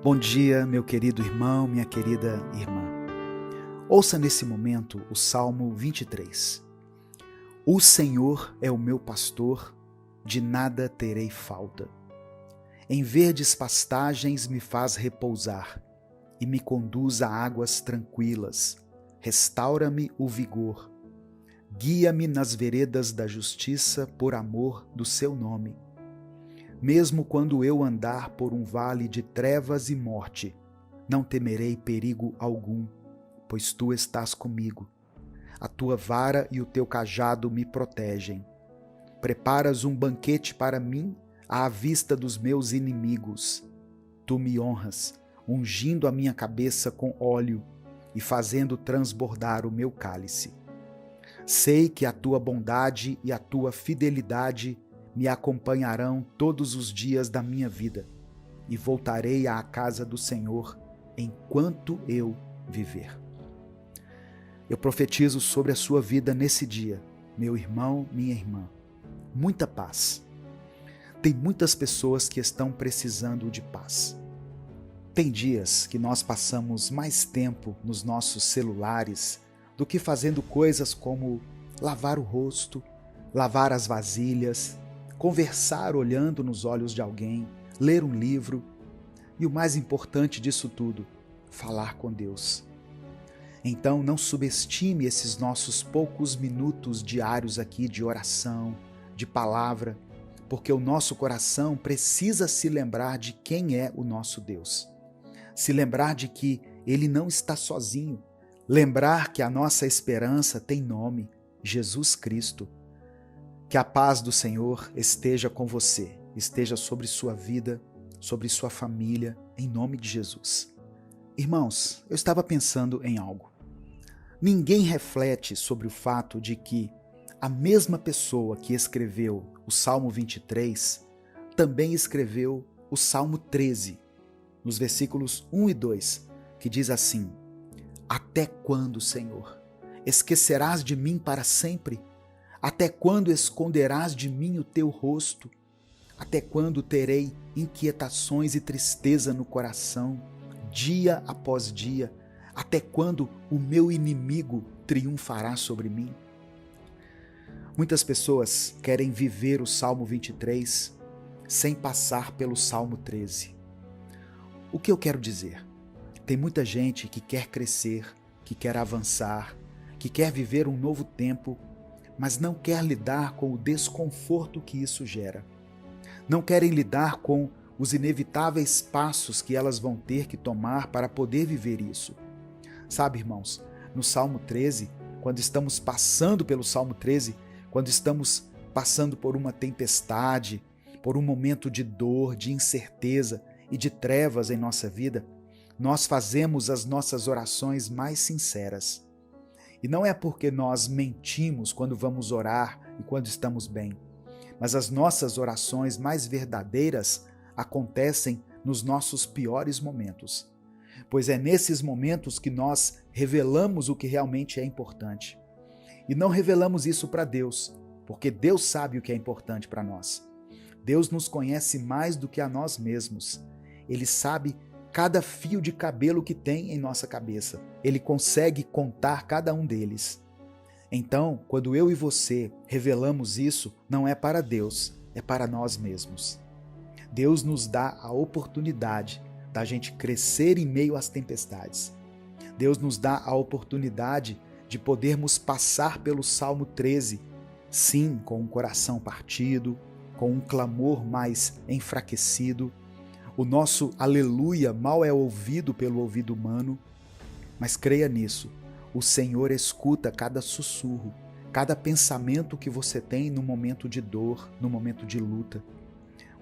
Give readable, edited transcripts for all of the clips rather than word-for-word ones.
Bom dia, meu querido irmão, minha querida irmã. Ouça nesse momento o Salmo 23. O Senhor é o meu pastor, de nada terei falta. Em verdes pastagens me faz repousar e me conduz a águas tranquilas. Restaura-me o vigor. Guia-me nas veredas da justiça por amor do seu nome. Mesmo quando eu andar por um vale de trevas e morte, não temerei perigo algum, pois tu estás comigo. A tua vara e o teu cajado me protegem. Preparas um banquete para mim à vista dos meus inimigos. Tu me honras, ungindo a minha cabeça com óleo e fazendo transbordar o meu cálice. Sei que a tua bondade e a tua fidelidade me acompanharão todos os dias da minha vida, e voltarei à casa do Senhor enquanto eu viver. Eu profetizo sobre a sua vida nesse dia, meu irmão, minha irmã. Muita paz. Tem muitas pessoas que estão precisando de paz. Tem dias que nós passamos mais tempo nos nossos celulares do que fazendo coisas como lavar o rosto, lavar as vasilhas, conversar olhando nos olhos de alguém, ler um livro e o mais importante disso tudo, falar com Deus. Então não subestime esses nossos poucos minutos diários aqui de oração, de palavra, porque o nosso coração precisa se lembrar de quem é o nosso Deus. Se lembrar de que Ele não está sozinho, lembrar que a nossa esperança tem nome, Jesus Cristo. Que a paz do Senhor esteja com você, esteja sobre sua vida, sobre sua família, em nome de Jesus. Irmãos, eu estava pensando em algo. Ninguém reflete sobre o fato de que a mesma pessoa que escreveu o Salmo 23 também escreveu o Salmo 13, nos versículos 1 e 2, que diz assim: Até quando, Senhor, esquecerás de mim para sempre? Até quando esconderás de mim o teu rosto? Até quando terei inquietações e tristeza no coração, dia após dia? Até quando o meu inimigo triunfará sobre mim? Muitas pessoas querem viver o Salmo 23 sem passar pelo Salmo 13. O que eu quero dizer? Tem muita gente que quer crescer, que quer avançar, que quer viver um novo tempo, mas não quer lidar com o desconforto que isso gera. Não querem lidar com os inevitáveis passos que elas vão ter que tomar para poder viver isso. Sabe, irmãos, no Salmo 13, quando estamos passando pelo Salmo 13, quando estamos passando por uma tempestade, por um momento de dor, de incerteza e de trevas em nossa vida, nós fazemos as nossas orações mais sinceras. E não é porque nós mentimos quando vamos orar e quando estamos bem, mas as nossas orações mais verdadeiras acontecem nos nossos piores momentos, pois é nesses momentos que nós revelamos o que realmente é importante. E não revelamos isso para Deus, porque Deus sabe o que é importante para nós. Deus nos conhece mais do que a nós mesmos. Ele sabe cada fio de cabelo que tem em nossa cabeça. Ele consegue contar cada um deles. Então, quando eu e você revelamos isso, não é para Deus, é para nós mesmos. Deus nos dá a oportunidade da gente crescer em meio às tempestades. Deus nos dá a oportunidade de podermos passar pelo Salmo 13, sim, com um coração partido, com um clamor mais enfraquecido. O nosso aleluia mal é ouvido pelo ouvido humano, mas creia nisso, o Senhor escuta cada sussurro, cada pensamento que você tem no momento de dor, no momento de luta.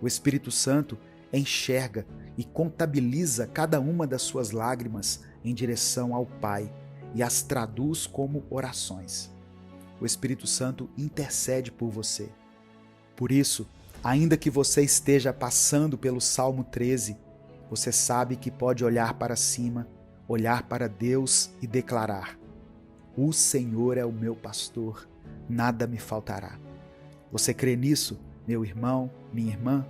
O Espírito Santo enxerga e contabiliza cada uma das suas lágrimas em direção ao Pai e as traduz como orações. O Espírito Santo intercede por você. Por isso, ainda que você esteja passando pelo Salmo 13, você sabe que pode olhar para cima, olhar para Deus e declarar: O Senhor é o meu pastor, nada me faltará. Você crê nisso, meu irmão, minha irmã?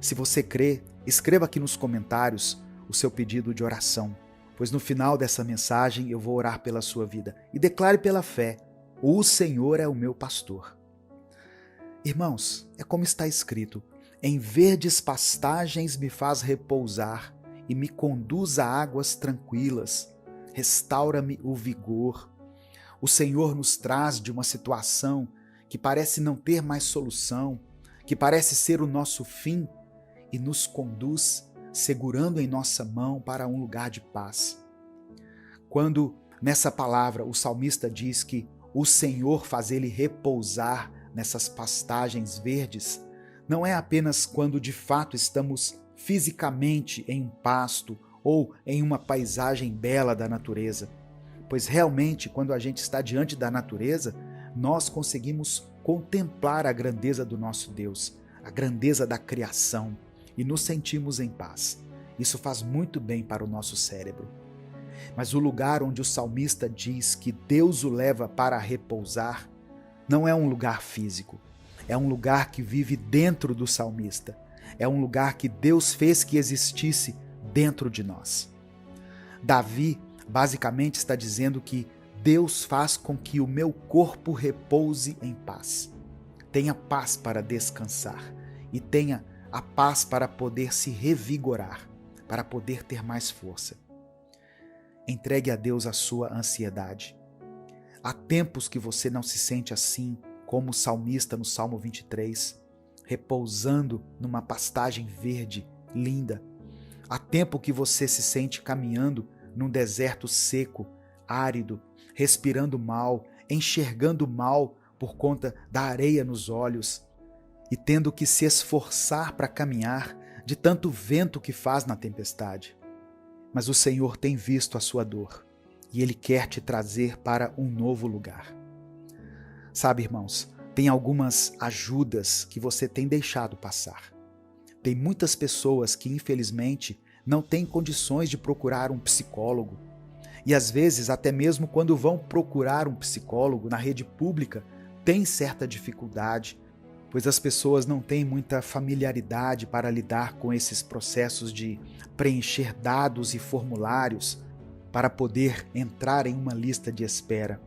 Se você crê, escreva aqui nos comentários o seu pedido de oração, pois no final dessa mensagem eu vou orar pela sua vida. E declare pela fé: o Senhor é o meu pastor. Irmãos, é como está escrito: em verdes pastagens me faz repousar e me conduz a águas tranquilas, restaura-me o vigor. O Senhor nos traz de uma situação que parece não ter mais solução, que parece ser o nosso fim, e nos conduz segurando em nossa mão para um lugar de paz. Quando nessa palavra o salmista diz que o Senhor faz ele repousar nessas pastagens verdes, não é apenas quando de fato estamos fisicamente em um pasto ou em uma paisagem bela da natureza, pois realmente quando a gente está diante da natureza, nós conseguimos contemplar a grandeza do nosso Deus, a grandeza da criação, e nos sentimos em paz. Isso faz muito bem para o nosso cérebro. Mas o lugar onde o salmista diz que Deus o leva para repousar não é um lugar físico, é um lugar que vive dentro do salmista, é um lugar que Deus fez que existisse dentro de nós. Davi basicamente está dizendo que Deus faz com que o meu corpo repouse em paz. Tenha paz para descansar e tenha a paz para poder se revigorar, para poder ter mais força. Entregue a Deus a sua ansiedade. Há tempos que você não se sente assim, como o salmista no Salmo 23, repousando numa pastagem verde, linda. Há tempo que você se sente caminhando num deserto seco, árido, respirando mal, enxergando mal por conta da areia nos olhos e tendo que se esforçar para caminhar de tanto vento que faz na tempestade. Mas o Senhor tem visto a sua dor e Ele quer te trazer para um novo lugar. Sabe, irmãos, tem algumas ajudas que você tem deixado passar. Tem muitas pessoas que, infelizmente, não têm condições de procurar um psicólogo. E às vezes, até mesmo quando vão procurar um psicólogo na rede pública, tem certa dificuldade, pois as pessoas não têm muita familiaridade para lidar com esses processos de preencher dados e formulários para poder entrar em uma lista de espera.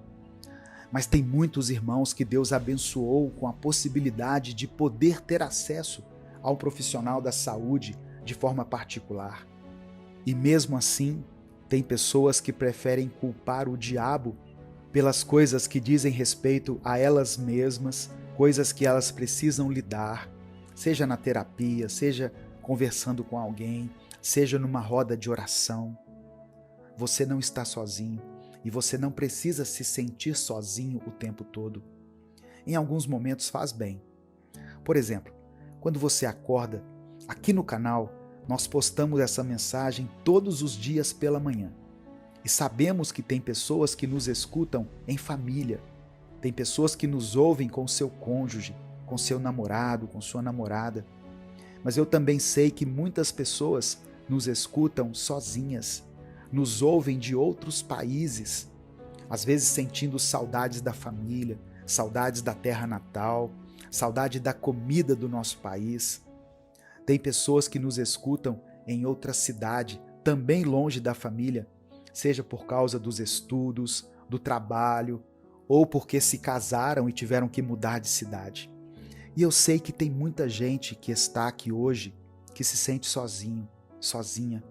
Mas tem muitos irmãos que Deus abençoou com a possibilidade de poder ter acesso ao profissional da saúde de forma particular. E mesmo assim, tem pessoas que preferem culpar o diabo pelas coisas que dizem respeito a elas mesmas, coisas que elas precisam lidar, seja na terapia, seja conversando com alguém, seja numa roda de oração. Você não está sozinho e você não precisa se sentir sozinho o tempo todo. Em alguns momentos faz bem. Por exemplo, quando você acorda, aqui no canal, nós postamos essa mensagem todos os dias pela manhã. E sabemos que tem pessoas que nos escutam em família. Tem pessoas que nos ouvem com seu cônjuge, com seu namorado, com sua namorada. Mas eu também sei que muitas pessoas nos escutam sozinhas, nos ouvem de outros países, às vezes sentindo saudades da família, saudades da terra natal, saudade da comida do nosso país. Tem pessoas que nos escutam em outra cidade, também longe da família, seja por causa dos estudos, do trabalho, ou porque se casaram e tiveram que mudar de cidade. E eu sei que tem muita gente que está aqui hoje que se sente sozinho, sozinha.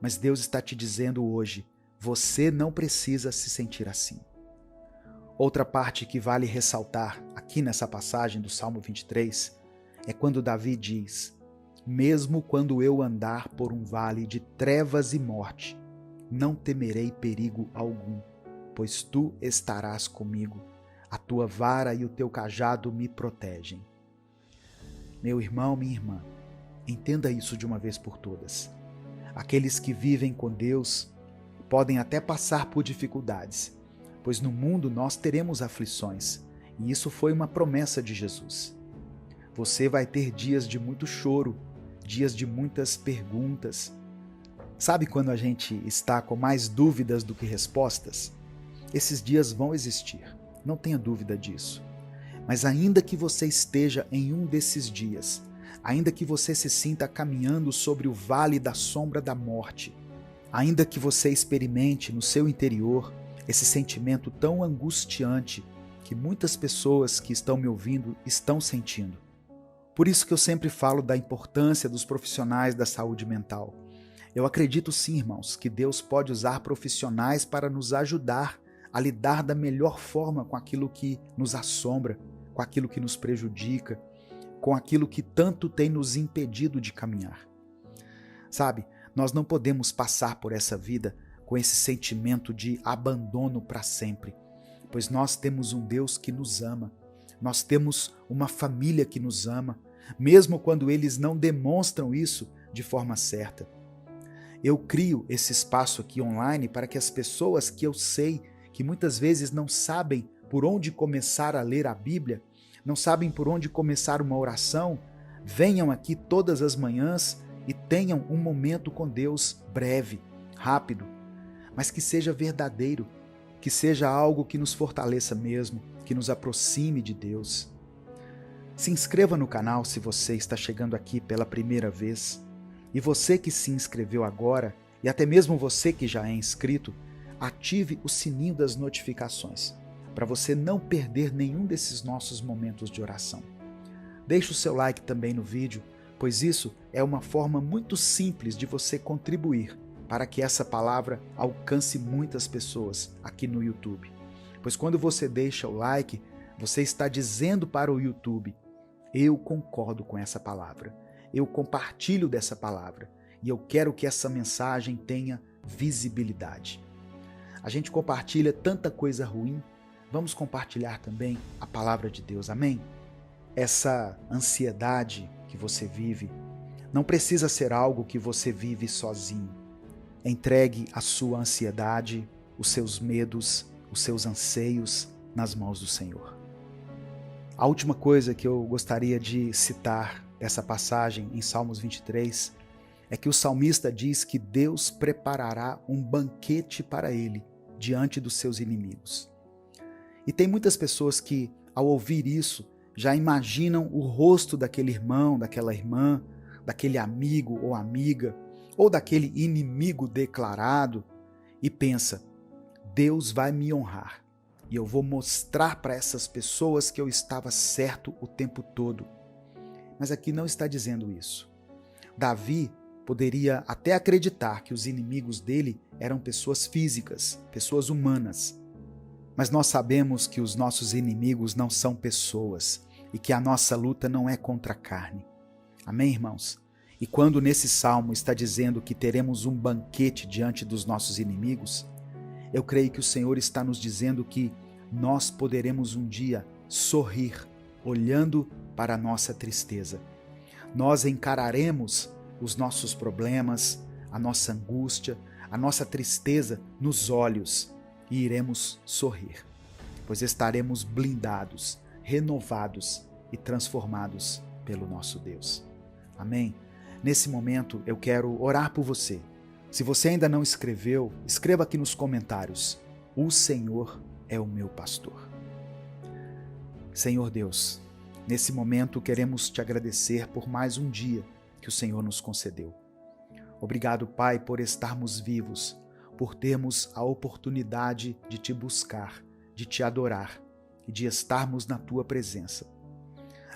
Mas Deus está te dizendo hoje, você não precisa se sentir assim. Outra parte que vale ressaltar aqui nessa passagem do Salmo 23 é quando Davi diz: mesmo quando eu andar por um vale de trevas e morte, não temerei perigo algum, pois tu estarás comigo, a tua vara e o teu cajado me protegem. Meu irmão, minha irmã, entenda isso de uma vez por todas. Aqueles que vivem com Deus podem até passar por dificuldades, pois no mundo nós teremos aflições, e isso foi uma promessa de Jesus. Você vai ter dias de muito choro, dias de muitas perguntas. Sabe quando a gente está com mais dúvidas do que respostas? Esses dias vão existir, não tenha dúvida disso. Mas ainda que você esteja em um desses dias, ainda que você se sinta caminhando sobre o vale da sombra da morte, ainda que você experimente no seu interior esse sentimento tão angustiante que muitas pessoas que estão me ouvindo estão sentindo. Por isso que eu sempre falo da importância dos profissionais da saúde mental. Eu acredito sim, irmãos, que Deus pode usar profissionais para nos ajudar a lidar da melhor forma com aquilo que nos assombra, com aquilo que nos prejudica, com aquilo que tanto tem nos impedido de caminhar. Sabe, nós não podemos passar por essa vida com esse sentimento de abandono para sempre, pois nós temos um Deus que nos ama, nós temos uma família que nos ama, mesmo quando eles não demonstram isso de forma certa. Eu crio esse espaço aqui online para que as pessoas que eu sei que muitas vezes não sabem por onde começar a ler a Bíblia, não sabem por onde começar uma oração, venham aqui todas as manhãs e tenham um momento com Deus breve, rápido, mas que seja verdadeiro, que seja algo que nos fortaleça mesmo, que nos aproxime de Deus. Se inscreva no canal se você está chegando aqui pela primeira vez. E você que se inscreveu agora, e até mesmo você que já é inscrito, ative o sininho das notificações, para você não perder nenhum desses nossos momentos de oração. Deixe o seu like também no vídeo, pois isso é uma forma muito simples de você contribuir para que essa palavra alcance muitas pessoas aqui no YouTube. Pois quando você deixa o like, você está dizendo para o YouTube: eu concordo com essa palavra, eu compartilho dessa palavra e eu quero que essa mensagem tenha visibilidade. A gente compartilha tanta coisa ruim, vamos compartilhar também a palavra de Deus, amém? Essa ansiedade que você vive não precisa ser algo que você vive sozinho. Entregue a sua ansiedade, os seus medos, os seus anseios nas mãos do Senhor. A última coisa que eu gostaria de citar dessa passagem em Salmos 23 é que o salmista diz que Deus preparará um banquete para ele diante dos seus inimigos. E tem muitas pessoas que, ao ouvir isso, já imaginam o rosto daquele irmão, daquela irmã, daquele amigo ou amiga, ou daquele inimigo declarado, e pensa: Deus vai me honrar, e eu vou mostrar para essas pessoas que eu estava certo o tempo todo. Mas aqui não está dizendo isso. Davi poderia até acreditar que os inimigos dele eram pessoas físicas, pessoas humanas. Mas nós sabemos que os nossos inimigos não são pessoas e que a nossa luta não é contra a carne. Amém, irmãos? E quando nesse salmo está dizendo que teremos um banquete diante dos nossos inimigos, eu creio que o Senhor está nos dizendo que nós poderemos um dia sorrir olhando para a nossa tristeza. Nós encararemos os nossos problemas, a nossa angústia, a nossa tristeza nos olhos e iremos sorrir, pois estaremos blindados, renovados e transformados pelo nosso Deus. Amém? Nesse momento eu quero orar por você. Se você ainda não escreveu, escreva aqui nos comentários: o Senhor é o meu pastor. Senhor Deus, nesse momento queremos te agradecer por mais um dia que o Senhor nos concedeu. Obrigado, Pai, por estarmos vivos, por termos a oportunidade de te buscar, de te adorar e de estarmos na tua presença.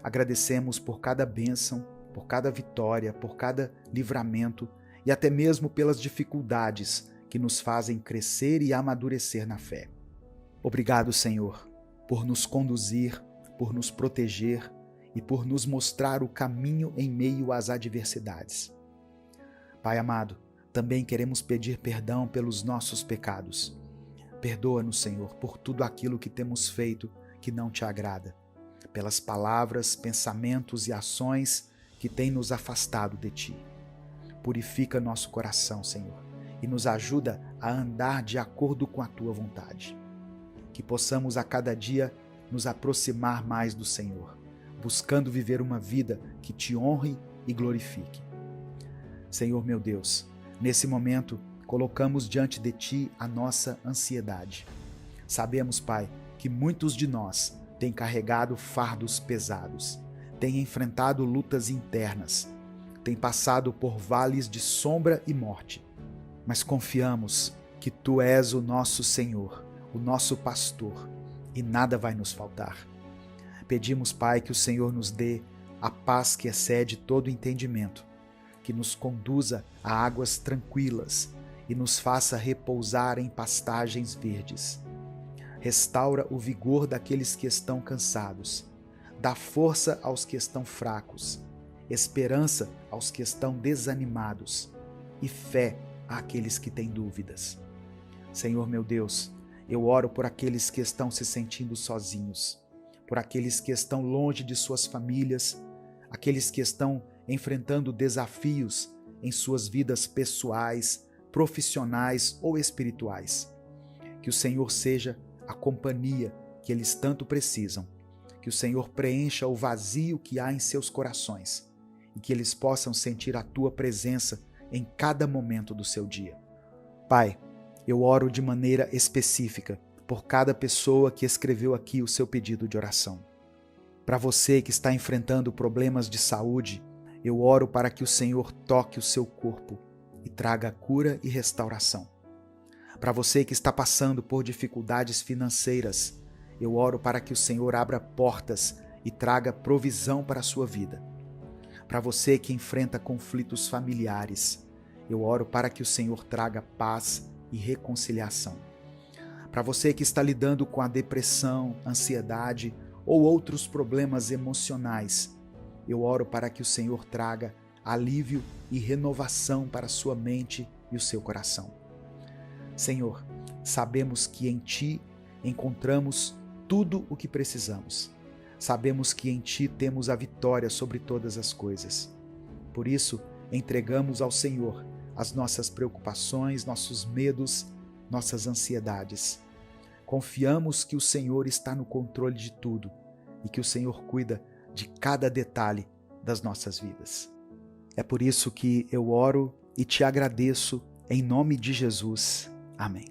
Agradecemos por cada bênção, por cada vitória, por cada livramento e até mesmo pelas dificuldades que nos fazem crescer e amadurecer na fé. Obrigado, Senhor, por nos conduzir, por nos proteger e por nos mostrar o caminho em meio às adversidades. Pai amado, também queremos pedir perdão pelos nossos pecados. Perdoa-nos, Senhor, por tudo aquilo que temos feito que não te agrada, pelas palavras, pensamentos e ações que têm nos afastado de ti. Purifica nosso coração, Senhor, e nos ajuda a andar de acordo com a tua vontade. Que possamos a cada dia nos aproximar mais do Senhor, buscando viver uma vida que te honre e glorifique. Senhor meu Deus, nesse momento colocamos diante de ti a nossa ansiedade. Sabemos, Pai, que muitos de nós têm carregado fardos pesados, tem enfrentado lutas internas, tem passado por vales de sombra e morte, mas confiamos que Tu és o nosso Senhor, o nosso pastor, e nada vai nos faltar. Pedimos, Pai, que o Senhor nos dê a paz que excede todo entendimento, que nos conduza a águas tranquilas e nos faça repousar em pastagens verdes. Restaura o vigor daqueles que estão cansados, dá força aos que estão fracos, esperança aos que estão desanimados e fé àqueles que têm dúvidas. Senhor meu Deus, eu oro por aqueles que estão se sentindo sozinhos, por aqueles que estão longe de suas famílias, aqueles que estão enfrentando desafios em suas vidas pessoais, profissionais ou espirituais. Que o Senhor seja a companhia que eles tanto precisam, que o Senhor preencha o vazio que há em seus corações e que eles possam sentir a Tua presença em cada momento do seu dia. Pai, eu oro de maneira específica por cada pessoa que escreveu aqui o seu pedido de oração. Para você que está enfrentando problemas de saúde, eu oro para que o Senhor toque o seu corpo e traga cura e restauração. Para você que está passando por dificuldades financeiras, eu oro para que o Senhor abra portas e traga provisão para a sua vida. Para você que enfrenta conflitos familiares, eu oro para que o Senhor traga paz e reconciliação. Para você que está lidando com a depressão, ansiedade ou outros problemas emocionais, eu oro para que o Senhor traga alívio e renovação para a sua mente e o seu coração. Senhor, sabemos que em Ti encontramos tudo o que precisamos. Sabemos que em Ti temos a vitória sobre todas as coisas. Por isso, entregamos ao Senhor as nossas preocupações, nossos medos, nossas ansiedades. Confiamos que o Senhor está no controle de tudo e que o Senhor cuida de cada detalhe das nossas vidas. É por isso que eu oro e te agradeço em nome de Jesus. Amém.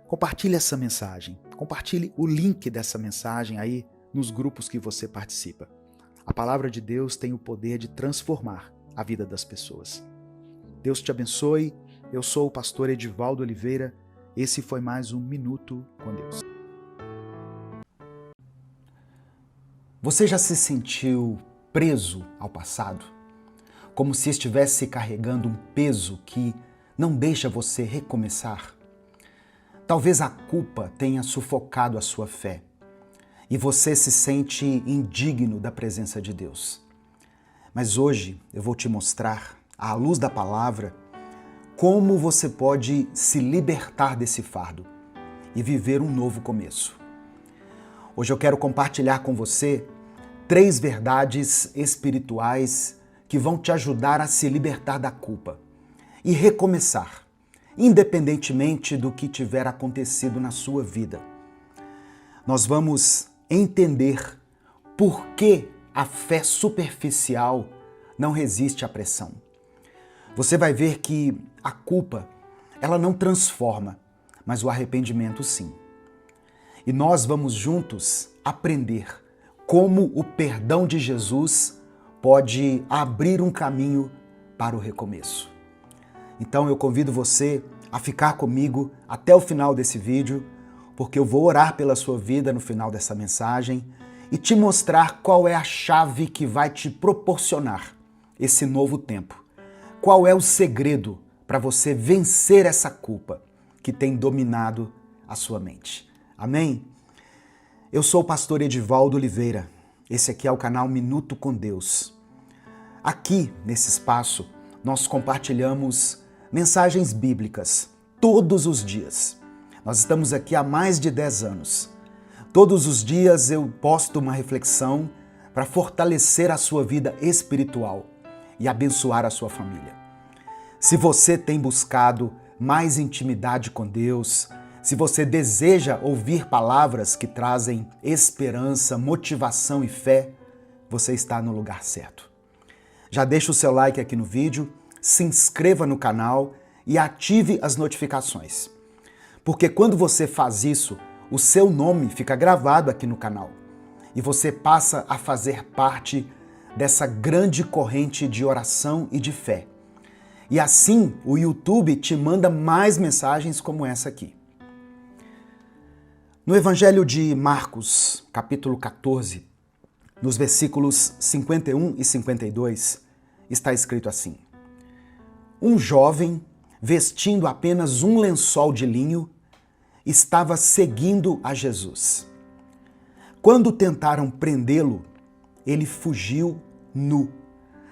Compartilhe essa mensagem, compartilhe o link dessa mensagem aí nos grupos que você participa. A palavra de Deus tem o poder de transformar a vida das pessoas. Deus te abençoe. Eu sou o pastor Edivaldo Oliveira. Esse foi mais um Minuto com Deus. Você já se sentiu preso ao passado? Como se estivesse carregando um peso que não deixa você recomeçar? Talvez a culpa tenha sufocado a sua fé e você se sente indigno da presença de Deus. Mas hoje eu vou te mostrar, à luz da palavra, como você pode se libertar desse fardo e viver um novo começo. Hoje eu quero compartilhar com você 3 verdades espirituais que vão te ajudar a se libertar da culpa e recomeçar, independentemente do que tiver acontecido na sua vida. Nós vamos entender por que a fé superficial não resiste à pressão. Você vai ver que a culpa, ela não transforma, mas o arrependimento sim. E nós vamos juntos aprender como o perdão de Jesus pode abrir um caminho para o recomeço. Então eu convido você a ficar comigo até o final desse vídeo, porque eu vou orar pela sua vida no final dessa mensagem e te mostrar qual é a chave que vai te proporcionar esse novo tempo. Qual é o segredo para você vencer essa culpa que tem dominado a sua mente. Amém? Eu sou o pastor Edivaldo Oliveira. Esse aqui é o canal Minuto com Deus. Aqui, nesse espaço, nós compartilhamos mensagens bíblicas todos os dias. Nós estamos aqui há mais de 10 anos. Todos os dias eu posto uma reflexão para fortalecer a sua vida espiritual e abençoar a sua família. Se você tem buscado mais intimidade com Deus, se você deseja ouvir palavras que trazem esperança, motivação e fé, você está no lugar certo. Já deixa o seu like aqui no vídeo, se inscreva no canal e ative as notificações. Porque quando você faz isso, o seu nome fica gravado aqui no canal. e você passa a fazer parte dessa grande corrente de oração e de fé. E assim o YouTube te manda mais mensagens como essa aqui. No Evangelho de Marcos, capítulo 14, nos versículos 51 e 52, está escrito assim: Um jovem, vestindo apenas um lençol de linho, estava seguindo a Jesus. Quando tentaram prendê-lo, ele fugiu nu,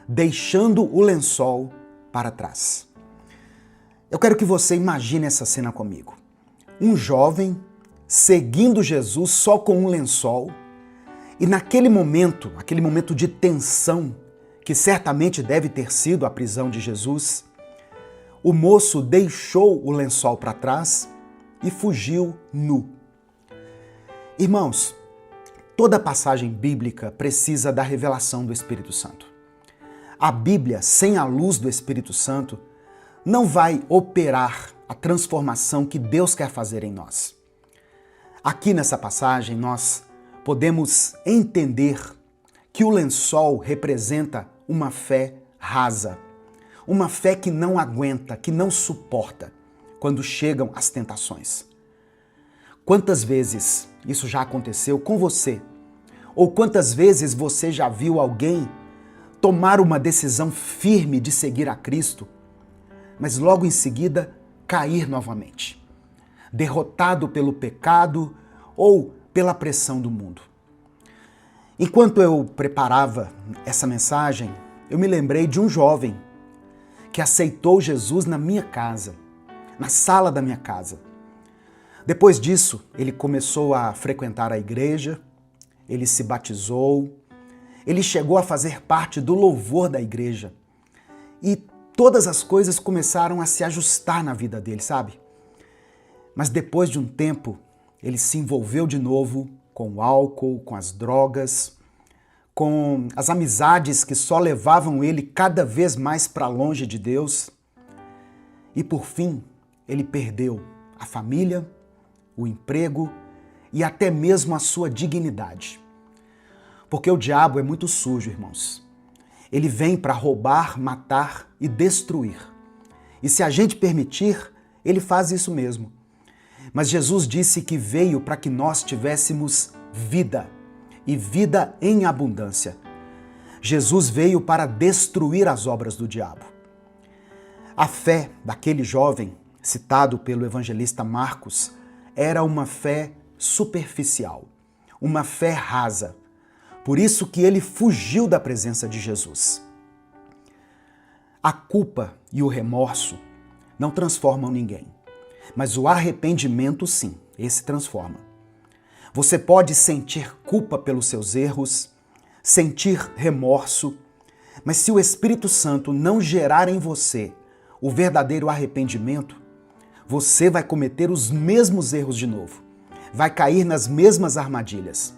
deixando o lençol para trás. Eu quero que você imagine essa cena comigo. Um jovem seguindo Jesus só com um lençol, e naquele momento, aquele momento de tensão, que certamente deve ter sido a prisão de Jesus, o moço deixou o lençol para trás e fugiu nu. Irmãos, toda passagem bíblica precisa da revelação do Espírito Santo. A Bíblia, sem a luz do Espírito Santo, não vai operar a transformação que Deus quer fazer em nós. Aqui nessa passagem, nós podemos entender que o lençol representa uma fé rasa, uma fé que não aguenta, que não suporta quando chegam as tentações. Quantas vezes isso já aconteceu com você? Ou quantas vezes você já viu alguém tomar uma decisão firme de seguir a Cristo, mas logo em seguida cair novamente, derrotado pelo pecado ou pela pressão do mundo? Enquanto eu preparava essa mensagem, eu me lembrei de um jovem que aceitou Jesus na minha casa, na sala da minha casa. Depois disso, ele começou a frequentar a igreja, ele se batizou, ele chegou a fazer parte do louvor da igreja. E todas as coisas começaram a se ajustar na vida dele, sabe? Mas depois de um tempo, ele se envolveu de novo com o álcool, com as drogas, com as amizades que só levavam ele cada vez mais para longe de Deus. E por fim, ele perdeu a família, o emprego e até mesmo a sua dignidade. Porque o diabo é muito sujo, irmãos. Ele vem para roubar, matar e destruir. E se a gente permitir, ele faz isso mesmo. Mas Jesus disse que veio para que nós tivéssemos vida, e vida em abundância. Jesus veio para destruir as obras do diabo. A fé daquele jovem, citado pelo evangelista Marcos, era uma fé superficial, uma fé rasa. Por isso que ele fugiu da presença de Jesus. A culpa e o remorso não transformam ninguém, mas o arrependimento sim, esse transforma. Você pode sentir culpa pelos seus erros, sentir remorso, mas se o Espírito Santo não gerar em você o verdadeiro arrependimento, você vai cometer os mesmos erros de novo, vai cair nas mesmas armadilhas.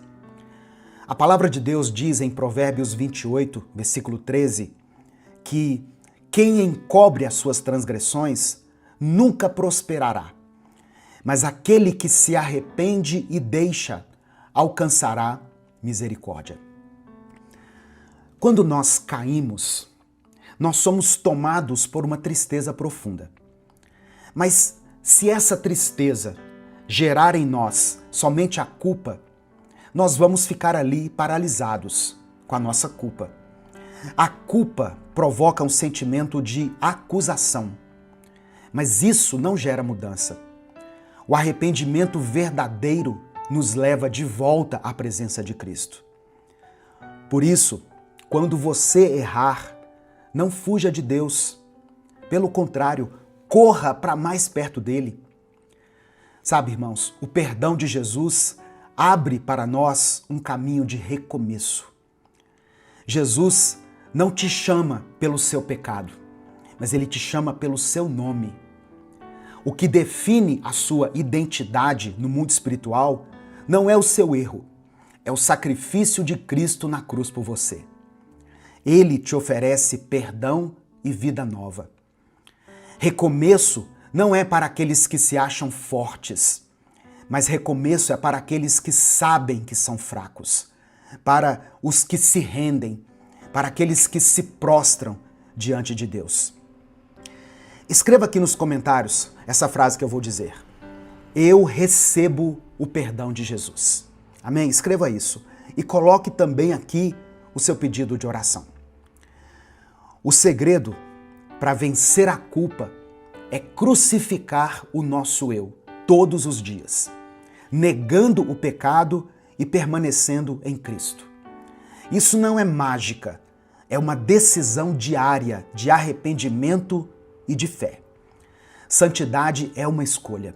A palavra de Deus diz em Provérbios 28, versículo 13, que quem encobre as suas transgressões nunca prosperará, mas aquele que se arrepende e deixa alcançará misericórdia. Quando nós caímos, nós somos tomados por uma tristeza profunda. Mas se essa tristeza gerar em nós somente a culpa, nós vamos ficar ali paralisados com a nossa culpa. A culpa provoca um sentimento de acusação, mas isso não gera mudança. O arrependimento verdadeiro nos leva de volta à presença de Cristo. Por isso, quando você errar, não fuja de Deus. Pelo contrário, corra para mais perto dele. Sabe, irmãos, o perdão de Jesus abre para nós um caminho de recomeço. Jesus não te chama pelo seu pecado, mas ele te chama pelo seu nome. O que define a sua identidade no mundo espiritual não é o seu erro, é o sacrifício de Cristo na cruz por você. Ele te oferece perdão e vida nova. Recomeço não é para aqueles que se acham fortes, mas recomeço é para aqueles que sabem que são fracos, para os que se rendem, para aqueles que se prostram diante de Deus. Escreva aqui nos comentários essa frase que eu vou dizer. Eu recebo o perdão de Jesus. Amém? Escreva isso. E coloque também aqui o seu pedido de oração. O segredo para vencer a culpa é crucificar o nosso eu todos os dias, negando o pecado e permanecendo em Cristo. Isso não é mágica, é uma decisão diária de arrependimento e de fé. Santidade é uma escolha.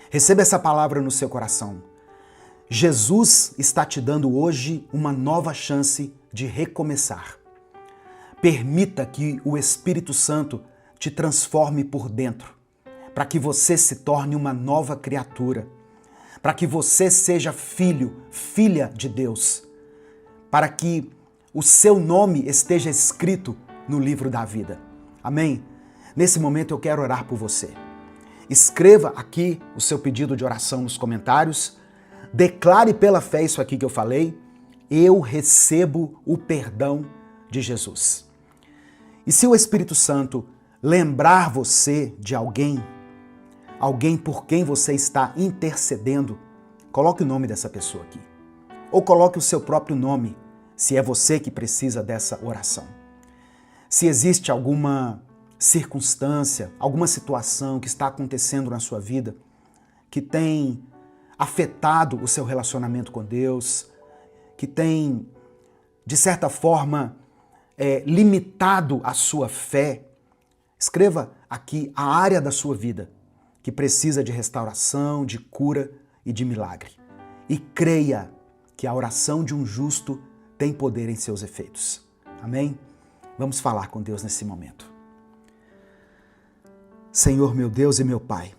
Receba essa palavra no seu coração. Jesus está te dando hoje uma nova chance de recomeçar. Permita que o Espírito Santo te transforme por dentro, para que você se torne uma nova criatura, para que você seja filho, filha de Deus, para que o seu nome esteja escrito no livro da vida. Amém? Nesse momento eu quero orar por você. Escreva aqui o seu pedido de oração nos comentários. Declare pela fé isso aqui que eu falei. Eu recebo o perdão de Jesus. E se o Espírito Santo lembrar você de alguém por quem você está intercedendo, coloque o nome dessa pessoa aqui. Ou coloque o seu próprio nome, se é você que precisa dessa oração. Se existe alguma circunstância, alguma situação que está acontecendo na sua vida que tem afetado o seu relacionamento com Deus, que tem, de certa forma, limitado a sua fé, escreva aqui a área da sua vida que precisa de restauração, de cura e de milagre. E creia que a oração de um justo tem poder em seus efeitos. Amém? Vamos falar com Deus nesse momento. Senhor, meu Deus e meu Pai,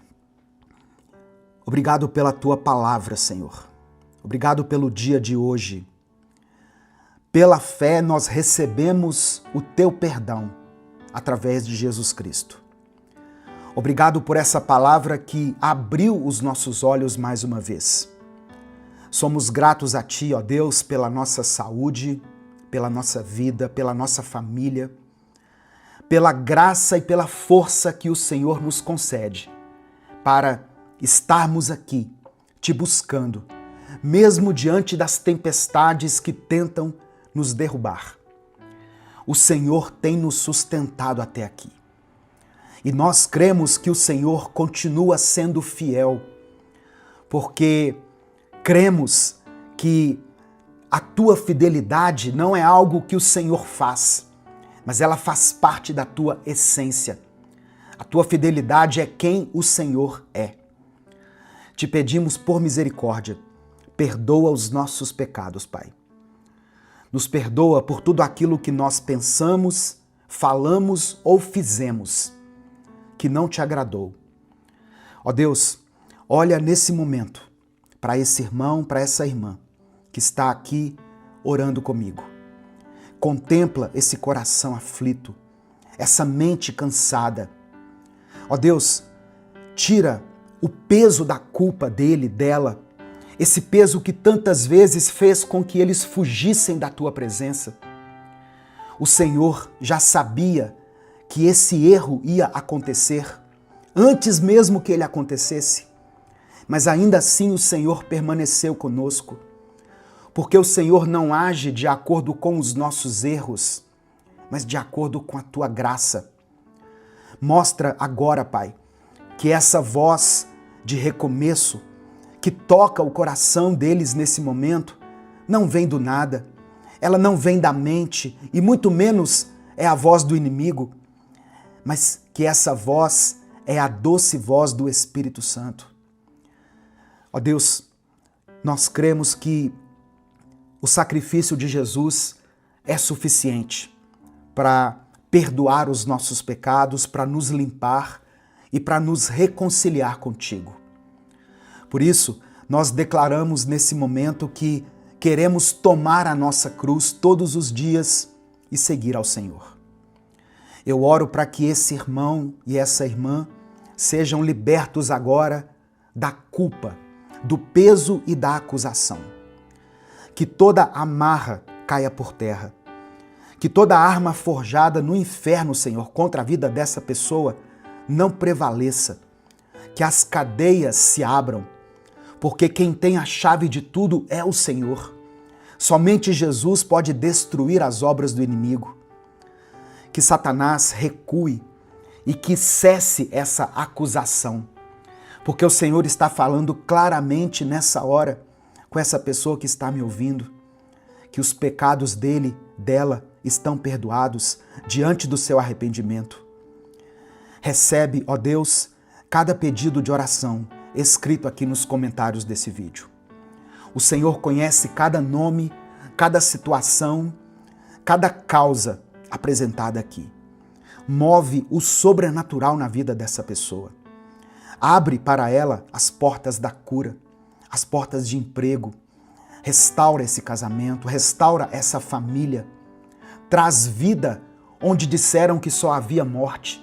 obrigado pela Tua palavra, Senhor. Obrigado pelo dia de hoje. Pela fé nós recebemos o Teu perdão através de Jesus Cristo. Obrigado por essa palavra que abriu os nossos olhos mais uma vez. Somos gratos a Ti, ó Deus, pela nossa saúde, pela nossa vida, pela nossa família, pela graça e pela força que o Senhor nos concede para estarmos aqui, Te buscando, mesmo diante das tempestades que tentam nos derrubar. O Senhor tem nos sustentado até aqui. E nós cremos que o Senhor continua sendo fiel, porque cremos que a Tua fidelidade não é algo que o Senhor faz, mas ela faz parte da Tua essência. A Tua fidelidade é quem o Senhor é. Te pedimos por misericórdia, perdoa os nossos pecados, Pai. Nos perdoa por tudo aquilo que nós pensamos, falamos ou fizemos que não Te agradou. Ó Deus, olha nesse momento para esse irmão, para essa irmã que está aqui orando comigo. Contempla esse coração aflito, essa mente cansada. Ó Deus, tira o peso da culpa dele, dela, esse peso que tantas vezes fez com que eles fugissem da Tua presença. O Senhor já sabia que esse erro ia acontecer, antes mesmo que ele acontecesse. Mas ainda assim o Senhor permaneceu conosco, porque o Senhor não age de acordo com os nossos erros, mas de acordo com a Tua graça. Mostra agora, Pai, que essa voz de recomeço que toca o coração deles nesse momento não vem do nada, ela não vem da mente e muito menos é a voz do inimigo, mas que essa voz é a doce voz do Espírito Santo. Ó Deus, nós cremos que o sacrifício de Jesus é suficiente para perdoar os nossos pecados, para nos limpar e para nos reconciliar contigo. Por isso, nós declaramos nesse momento que queremos tomar a nossa cruz todos os dias e seguir ao Senhor. Eu oro para que esse irmão e essa irmã sejam libertos agora da culpa, do peso e da acusação. que toda amarra caia por terra. Que toda arma forjada no inferno, Senhor, contra a vida dessa pessoa não prevaleça. Que as cadeias se abram, porque quem tem a chave de tudo é o Senhor. Somente Jesus pode destruir as obras do inimigo. Que Satanás recue e que cesse essa acusação, porque o Senhor está falando claramente nessa hora com essa pessoa que está me ouvindo, que os pecados dela estão perdoados diante do seu arrependimento. Recebe, ó Deus, cada pedido de oração escrito aqui nos comentários desse vídeo. O Senhor conhece cada nome, cada situação, cada causa apresentada aqui. Move o sobrenatural na vida dessa pessoa. Abre para ela as portas da cura, as portas de emprego. Restaura esse casamento, restaura essa família. Traz vida onde disseram que só havia morte.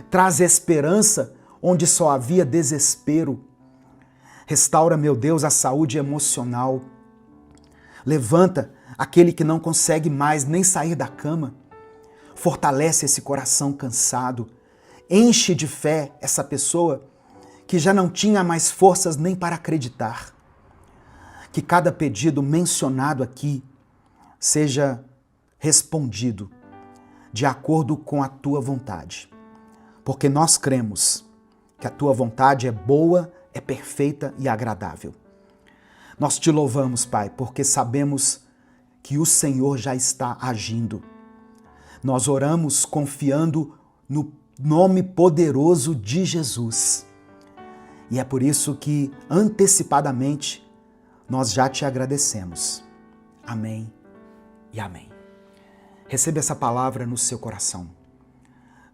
Traz esperança onde só havia desespero. Restaura, meu Deus, a saúde emocional. Levanta aquele que não consegue mais nem sair da cama. Fortalece esse coração cansado. Enche de fé essa pessoa que já não tinha mais forças nem para acreditar. Que cada pedido mencionado aqui seja respondido de acordo com a tua vontade. Porque nós cremos que a tua vontade é boa, é perfeita e agradável. Nós te louvamos, Pai, porque sabemos que o Senhor já está agindo. Nós oramos confiando no nome poderoso de Jesus. E é por isso que, antecipadamente, nós já te agradecemos. Amém e amém. Receba essa palavra no seu coração.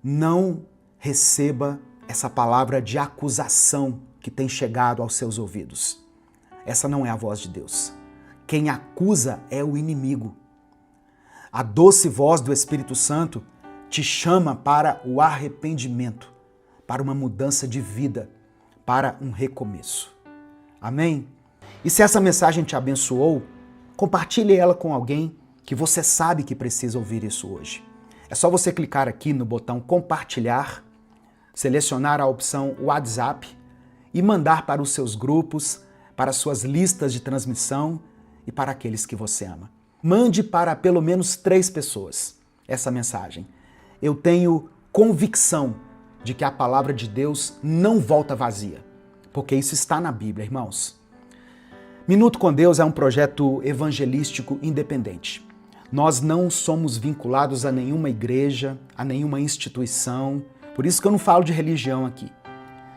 Não receba essa palavra de acusação que tem chegado aos seus ouvidos. Essa não é a voz de Deus. Quem acusa é o inimigo. A doce voz do Espírito Santo te chama para o arrependimento, para uma mudança de vida, para um recomeço. Amém? E se essa mensagem te abençoou, compartilhe ela com alguém que você sabe que precisa ouvir isso hoje. É só você clicar aqui no botão compartilhar, selecionar a opção WhatsApp e mandar para os seus grupos, para as suas listas de transmissão e para aqueles que você ama. Mande para pelo menos 3 pessoas essa mensagem. Eu tenho convicção de que a palavra de Deus não volta vazia, porque isso está na Bíblia, irmãos. Minuto com Deus é um projeto evangelístico independente. Nós não somos vinculados a nenhuma igreja, a nenhuma instituição, por isso que eu não falo de religião aqui.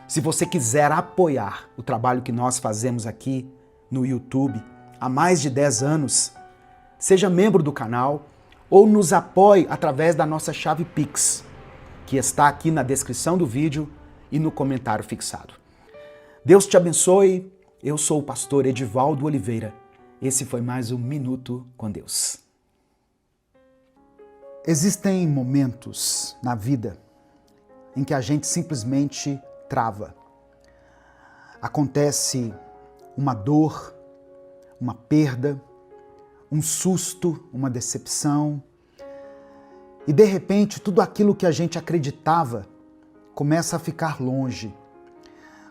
Se você quiser apoiar o trabalho que nós fazemos aqui no YouTube há mais de 10 anos, seja membro do canal ou nos apoie através da nossa chave Pix, que está aqui na descrição do vídeo e no comentário fixado. Deus te abençoe. Eu sou o pastor Edivaldo Oliveira. Esse foi mais um Minuto com Deus. Existem momentos na vida em que a gente simplesmente trava. Acontece uma dor, uma perda, um susto, uma decepção, e de repente tudo aquilo que a gente acreditava começa a ficar longe,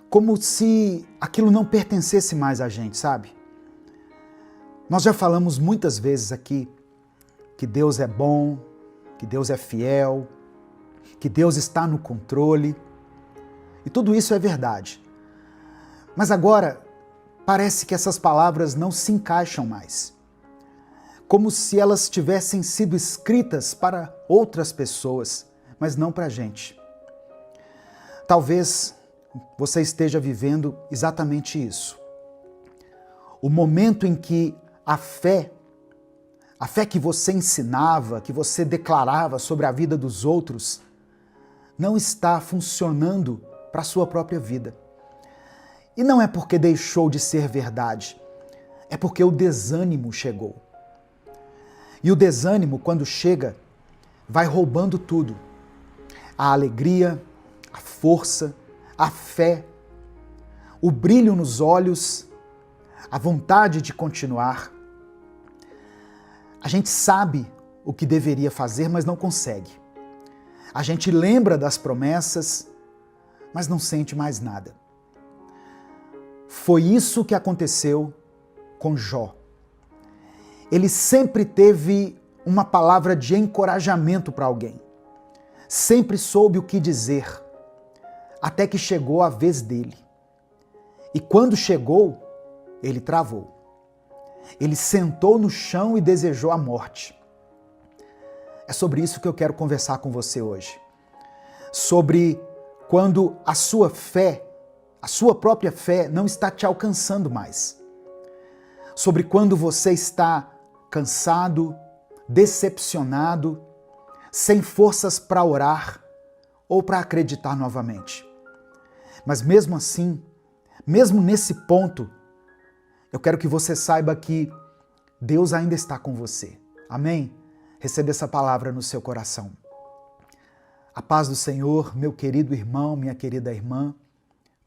como se aquilo não pertencesse mais a gente, sabe? Nós já falamos muitas vezes aqui que Deus é bom, que Deus é fiel, que Deus está no controle, e tudo isso é verdade. Mas agora parece que essas palavras não se encaixam mais, como se elas tivessem sido escritas para outras pessoas, mas não para a gente. Talvez você esteja vivendo exatamente isso. O momento em que a fé que você ensinava, que você declarava sobre a vida dos outros, não está funcionando para a sua própria vida. E não é porque deixou de ser verdade, é porque o desânimo chegou. E o desânimo, quando chega, vai roubando tudo. A alegria, a força, a fé, o brilho nos olhos, a vontade de continuar. A gente sabe o que deveria fazer, mas não consegue. A gente lembra das promessas, mas não sente mais nada. Foi isso que aconteceu com Jó. Ele sempre teve uma palavra de encorajamento para alguém. Sempre soube o que dizer, até que chegou a vez dele. E quando chegou, ele travou. Ele sentou no chão e desejou a morte. É sobre isso que eu quero conversar com você hoje. Sobre quando a sua fé, a sua própria fé, não está te alcançando mais. Sobre quando você está cansado, decepcionado, sem forças para orar ou para acreditar novamente. Mas mesmo assim, mesmo nesse ponto, eu quero que você saiba que Deus ainda está com você. Amém? Receba essa palavra no seu coração. A paz do Senhor, meu querido irmão, minha querida irmã.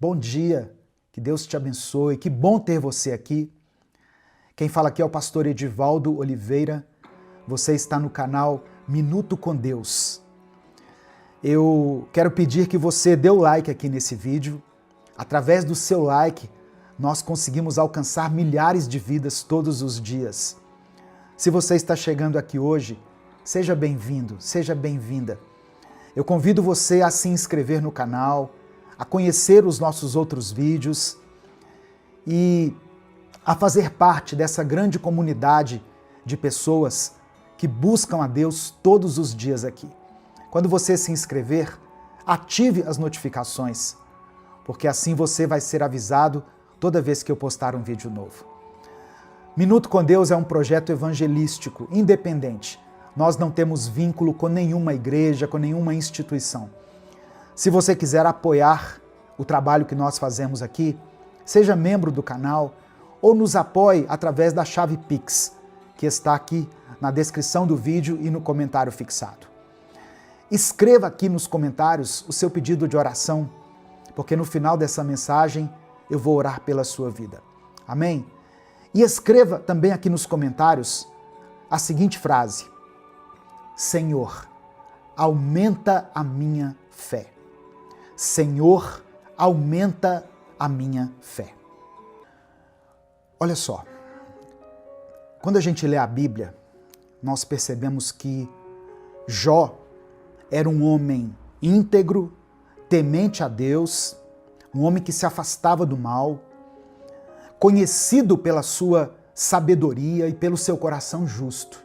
Bom dia, que Deus te abençoe, que bom ter você aqui. Quem fala aqui é o pastor Edivaldo Oliveira. Você está no canal Minuto com Deus. Eu quero pedir que você dê o like aqui nesse vídeo. Através do seu like, nós conseguimos alcançar milhares de vidas todos os dias. Se você está chegando aqui hoje, seja bem-vindo, seja bem-vinda. Eu convido você a se inscrever no canal, a conhecer os nossos outros vídeos e a fazer parte dessa grande comunidade de pessoas que buscam a Deus todos os dias aqui. Quando você se inscrever, ative as notificações, porque assim você vai ser avisado toda vez que eu postar um vídeo novo. Minuto com Deus é um projeto evangelístico, independente. Nós não temos vínculo com nenhuma igreja, com nenhuma instituição. Se você quiser apoiar o trabalho que nós fazemos aqui, seja membro do canal ou nos apoie através da chave Pix, que está aqui na descrição do vídeo e no comentário fixado. Escreva aqui nos comentários o seu pedido de oração, porque no final dessa mensagem eu vou orar pela sua vida. Amém? E escreva também aqui nos comentários a seguinte frase: Senhor, aumenta a minha fé. Senhor, aumenta a minha fé. Olha só, quando a gente lê a Bíblia, nós percebemos que Jó era um homem íntegro, temente a Deus, um homem que se afastava do mal, conhecido pela sua sabedoria e pelo seu coração justo.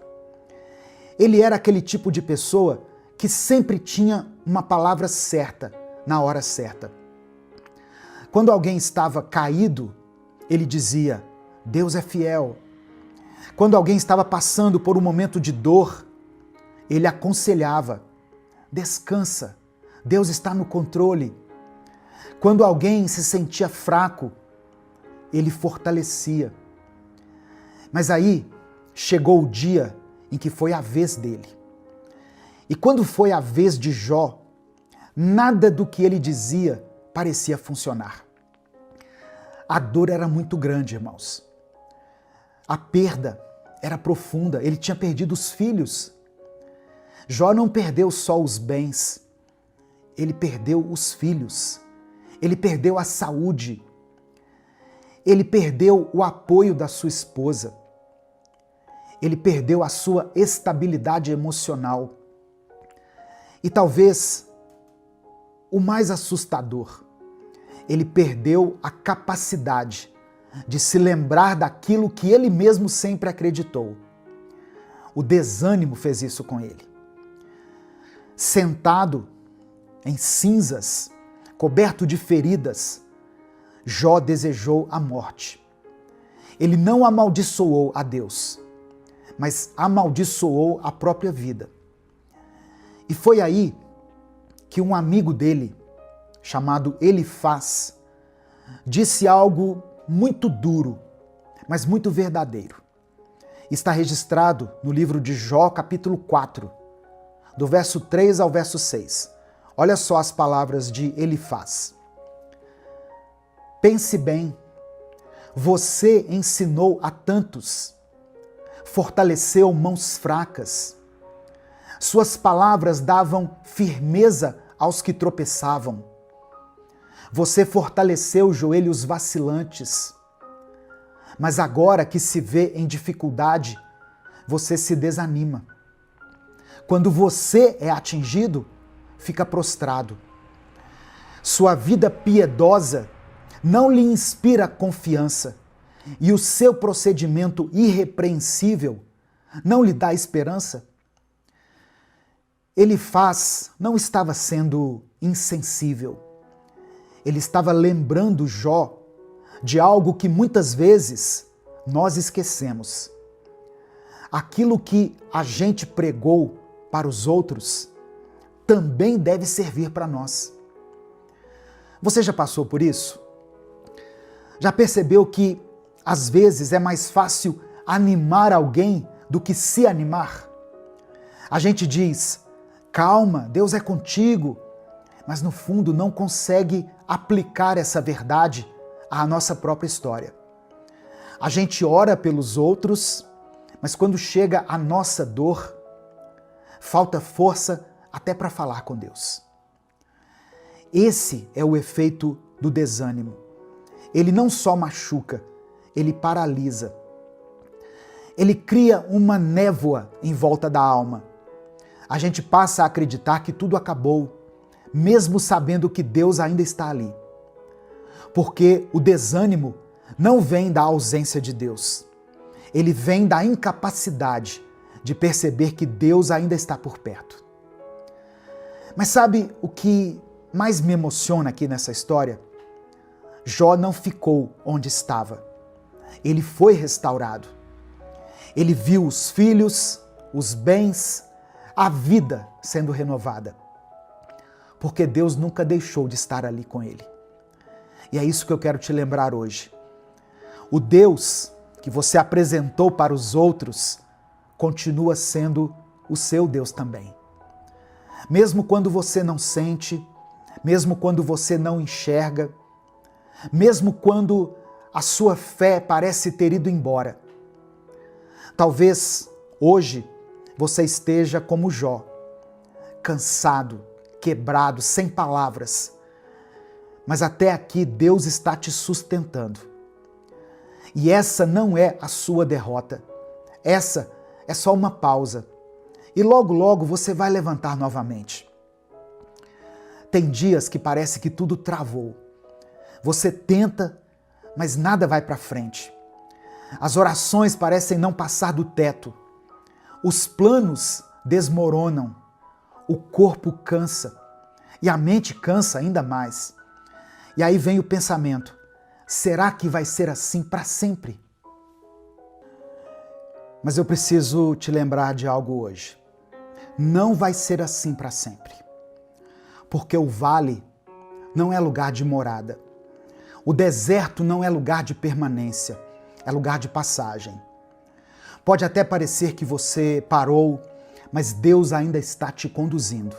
Ele era aquele tipo de pessoa que sempre tinha uma palavra certa, na hora certa. Quando alguém estava caído, ele dizia: Deus é fiel. Quando alguém estava passando por um momento de dor, ele aconselhava: descansa, Deus está no controle. Quando alguém se sentia fraco, ele fortalecia. Mas aí chegou o dia em que foi a vez dele. E quando foi a vez de Jó, nada do que ele dizia parecia funcionar. A dor era muito grande, irmãos. A perda era profunda, ele tinha perdido os filhos. Jó não perdeu só os bens, ele perdeu os filhos, ele perdeu a saúde, ele perdeu o apoio da sua esposa, ele perdeu a sua estabilidade emocional. E talvez o mais assustador, ele perdeu a capacidade de se lembrar daquilo que ele mesmo sempre acreditou. O desânimo fez isso com ele. Sentado em cinzas, coberto de feridas, Jó desejou a morte. Ele não amaldiçoou a Deus, mas amaldiçoou a própria vida. E foi aí que um amigo dele, chamado Elifaz, disse algo muito duro, mas muito verdadeiro. Está registrado no livro de Jó, capítulo 4, do verso 3 ao verso 6. Olha só as palavras de Elifaz. Pense bem, você ensinou a tantos, fortaleceu mãos fracas. Suas palavras davam firmeza aos que tropeçavam. Você fortaleceu joelhos vacilantes. Mas agora que se vê em dificuldade, você se desanima. Quando você é atingido, fica prostrado. Sua vida piedosa não lhe inspira confiança e o seu procedimento irrepreensível não lhe dá esperança. Elifaz não estava sendo insensível. Ele estava lembrando Jó de algo que muitas vezes nós esquecemos. Aquilo que a gente pregou para os outros também deve servir para nós. Você já passou por isso? Já percebeu que às vezes é mais fácil animar alguém do que se animar? A gente diz: calma, Deus é contigo, mas no fundo não consegue aplicar essa verdade à nossa própria história. A gente ora pelos outros, mas quando chega a nossa dor, falta força até para falar com Deus. Esse é o efeito do desânimo. Ele não só machuca, ele paralisa. Ele cria uma névoa em volta da alma. A gente passa a acreditar que tudo acabou, mesmo sabendo que Deus ainda está ali. Porque o desânimo não vem da ausência de Deus. Ele vem da incapacidade de perceber que Deus ainda está por perto. Mas sabe o que mais me emociona aqui nessa história? Jó não ficou onde estava. Ele foi restaurado. Ele viu os filhos, os bens, a vida sendo renovada. Porque Deus nunca deixou de estar ali com ele. E é isso que eu quero te lembrar hoje. O Deus que você apresentou para os outros continua sendo o seu Deus também. Mesmo quando você não sente, mesmo quando você não enxerga, mesmo quando a sua fé parece ter ido embora. Talvez hoje você esteja como Jó, cansado, quebrado, sem palavras. Mas até aqui Deus está te sustentando. E essa não é a sua derrota. Essa é só uma pausa. E logo, logo você vai levantar novamente. Tem dias que parece que tudo travou. Você tenta, mas nada vai para frente. As orações parecem não passar do teto. Os planos desmoronam. O corpo cansa. E a mente cansa ainda mais. E aí vem o pensamento: será que vai ser assim para sempre? Mas eu preciso te lembrar de algo hoje. Não vai ser assim para sempre. Porque o vale não é lugar de morada. O deserto não é lugar de permanência, é lugar de passagem. Pode até parecer que você parou, mas Deus ainda está te conduzindo.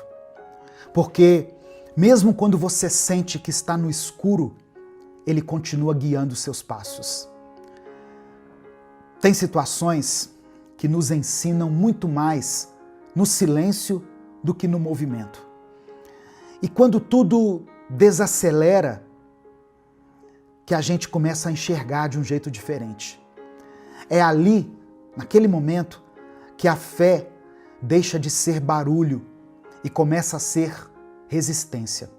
Porque mesmo quando você sente que está no escuro, Ele continua guiando os seus passos. Tem situações que nos ensinam muito mais no silêncio do que no movimento. E quando tudo desacelera, que a gente começa a enxergar de um jeito diferente. É ali, naquele momento, que a fé deixa de ser barulho e começa a ser resistência.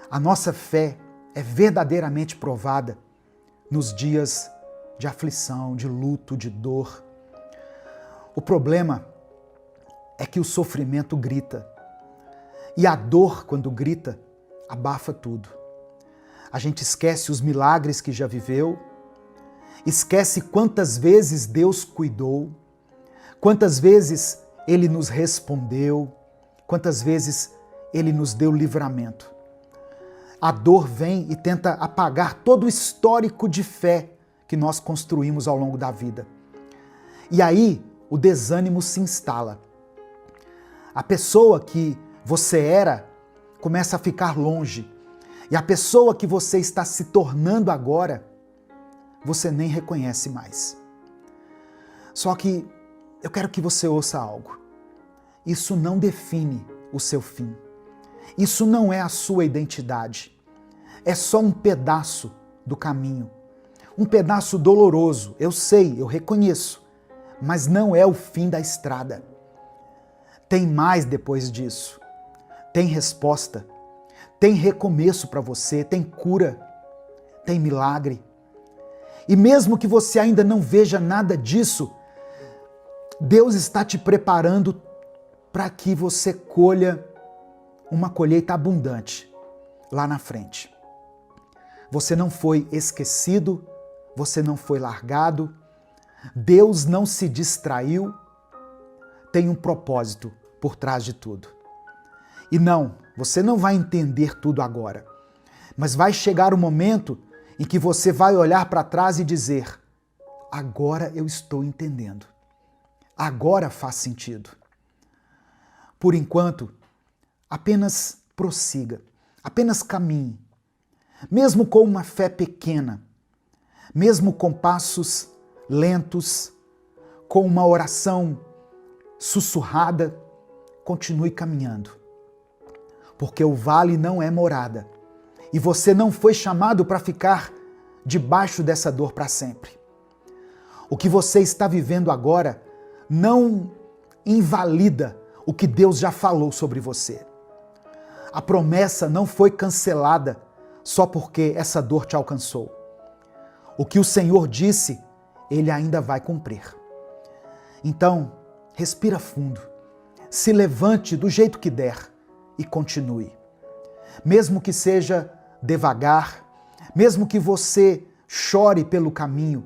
A nossa fé é verdadeiramente provada nos dias de aflição, de luto, de dor. O problema é que o sofrimento grita. E a dor, quando grita, abafa tudo. A gente esquece os milagres que já viveu, esquece quantas vezes Deus cuidou, quantas vezes Ele nos respondeu, quantas vezes Ele nos deu livramento. A dor vem e tenta apagar todo o histórico de fé que nós construímos ao longo da vida. E aí o desânimo se instala. A pessoa que você era começa a ficar longe. E a pessoa que você está se tornando agora, você nem reconhece mais. Só que eu quero que você ouça algo. Isso não define o seu fim. Isso não é a sua identidade. É só um pedaço do caminho. Um pedaço doloroso, eu sei, eu reconheço, mas não é o fim da estrada. Tem mais depois disso. Tem resposta. Tem recomeço para você, tem cura, tem milagre. E mesmo que você ainda não veja nada disso, Deus está te preparando para que você colha uma colheita abundante lá na frente. Você não foi esquecido, você não foi largado, Deus não se distraiu, tem um propósito por trás de tudo. E não, você não vai entender tudo agora, mas vai chegar o momento em que você vai olhar para trás e dizer: agora eu estou entendendo, agora faz sentido. Por enquanto, apenas prossiga, apenas caminhe, mesmo com uma fé pequena, mesmo com passos lentos, com uma oração sussurrada, continue caminhando. Porque o vale não é morada e você não foi chamado para ficar debaixo dessa dor para sempre. O que você está vivendo agora não invalida o que Deus já falou sobre você. A promessa não foi cancelada só porque essa dor te alcançou. O que o Senhor disse, Ele ainda vai cumprir. Então, respira fundo, se levante do jeito que der e continue. Mesmo que seja devagar, mesmo que você chore pelo caminho,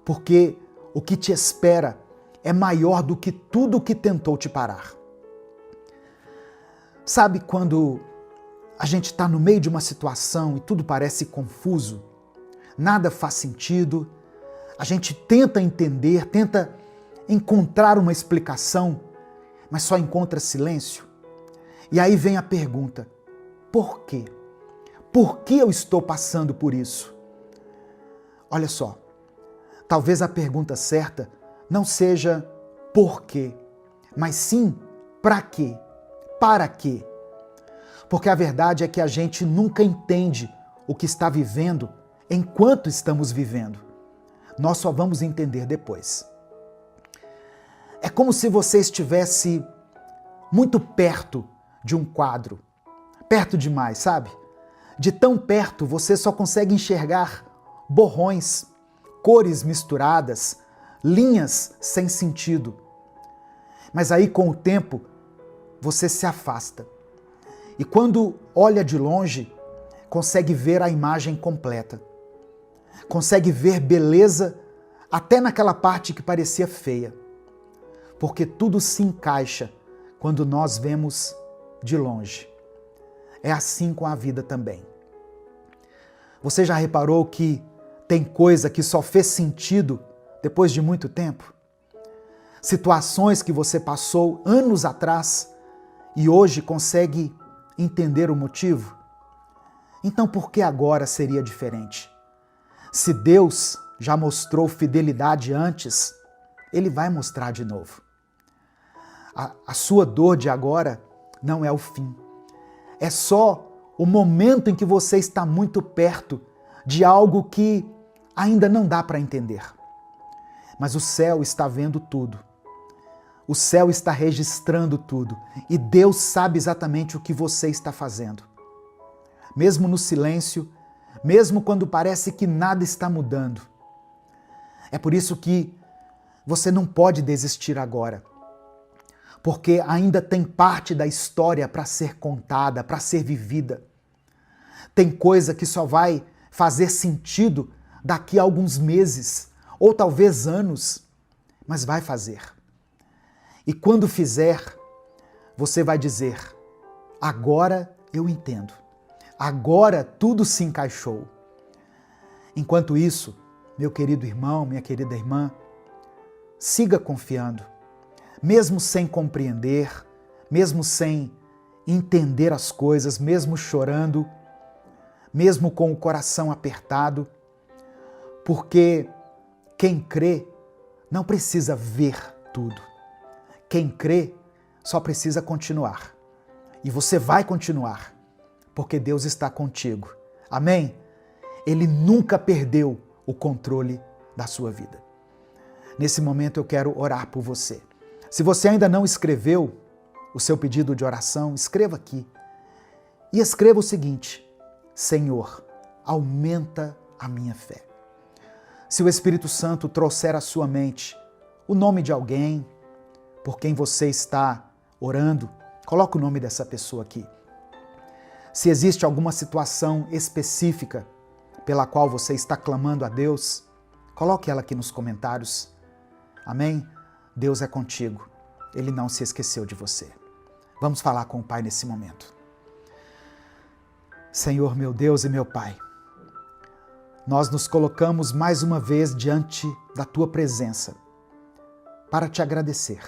porque o que te espera é maior do que tudo que tentou te parar. Sabe quando a gente está no meio de uma situação e tudo parece confuso, nada faz sentido, a gente tenta entender, tenta encontrar uma explicação, mas só encontra silêncio? E aí vem a pergunta: por quê? Por que eu estou passando por isso? Olha só, talvez a pergunta certa não seja por quê, mas sim para quê? Para quê? Porque a verdade é que a gente nunca entende o que está vivendo enquanto estamos vivendo. Nós só vamos entender depois. É como se você estivesse muito perto de um quadro. Perto demais, sabe? De tão perto você só consegue enxergar borrões, cores misturadas, linhas sem sentido. Mas aí com o tempo você se afasta. E quando olha de longe, consegue ver a imagem completa. Consegue ver beleza até naquela parte que parecia feia. Porque tudo se encaixa quando nós vemos de longe. É assim com a vida também. Você já reparou que tem coisa que só fez sentido depois de muito tempo? Situações que você passou anos atrás e hoje consegue entender o motivo? Então por que agora seria diferente? Se Deus já mostrou fidelidade antes, Ele vai mostrar de novo. A sua dor de agora não é o fim. É só o momento em que você está muito perto de algo que ainda não dá para entender. Mas o céu está vendo tudo. O céu está registrando tudo. E Deus sabe exatamente o que você está fazendo. Mesmo no silêncio, mesmo quando parece que nada está mudando. É por isso que você não pode desistir agora. Porque ainda tem parte da história para ser contada, para ser vivida. Tem coisa que só vai fazer sentido daqui a alguns meses, ou talvez anos, mas vai fazer. E quando fizer, você vai dizer: agora eu entendo. Agora tudo se encaixou. Enquanto isso, meu querido irmão, minha querida irmã, siga confiando. Mesmo sem compreender, mesmo sem entender as coisas, mesmo chorando, mesmo com o coração apertado, porque quem crê não precisa ver tudo. Quem crê só precisa continuar. E você vai continuar, porque Deus está contigo. Amém? Ele nunca perdeu o controle da sua vida. Nesse momento eu quero orar por você. Se você ainda não escreveu o seu pedido de oração, escreva aqui. E escreva o seguinte: Senhor, aumenta a minha fé. Se o Espírito Santo trouxer à sua mente o nome de alguém por quem você está orando, coloque o nome dessa pessoa aqui. Se existe alguma situação específica pela qual você está clamando a Deus, coloque ela aqui nos comentários. Amém? Deus é contigo. Ele não se esqueceu de você. Vamos falar com o Pai nesse momento. Senhor, meu Deus e meu Pai, nós nos colocamos mais uma vez diante da Tua presença para te agradecer.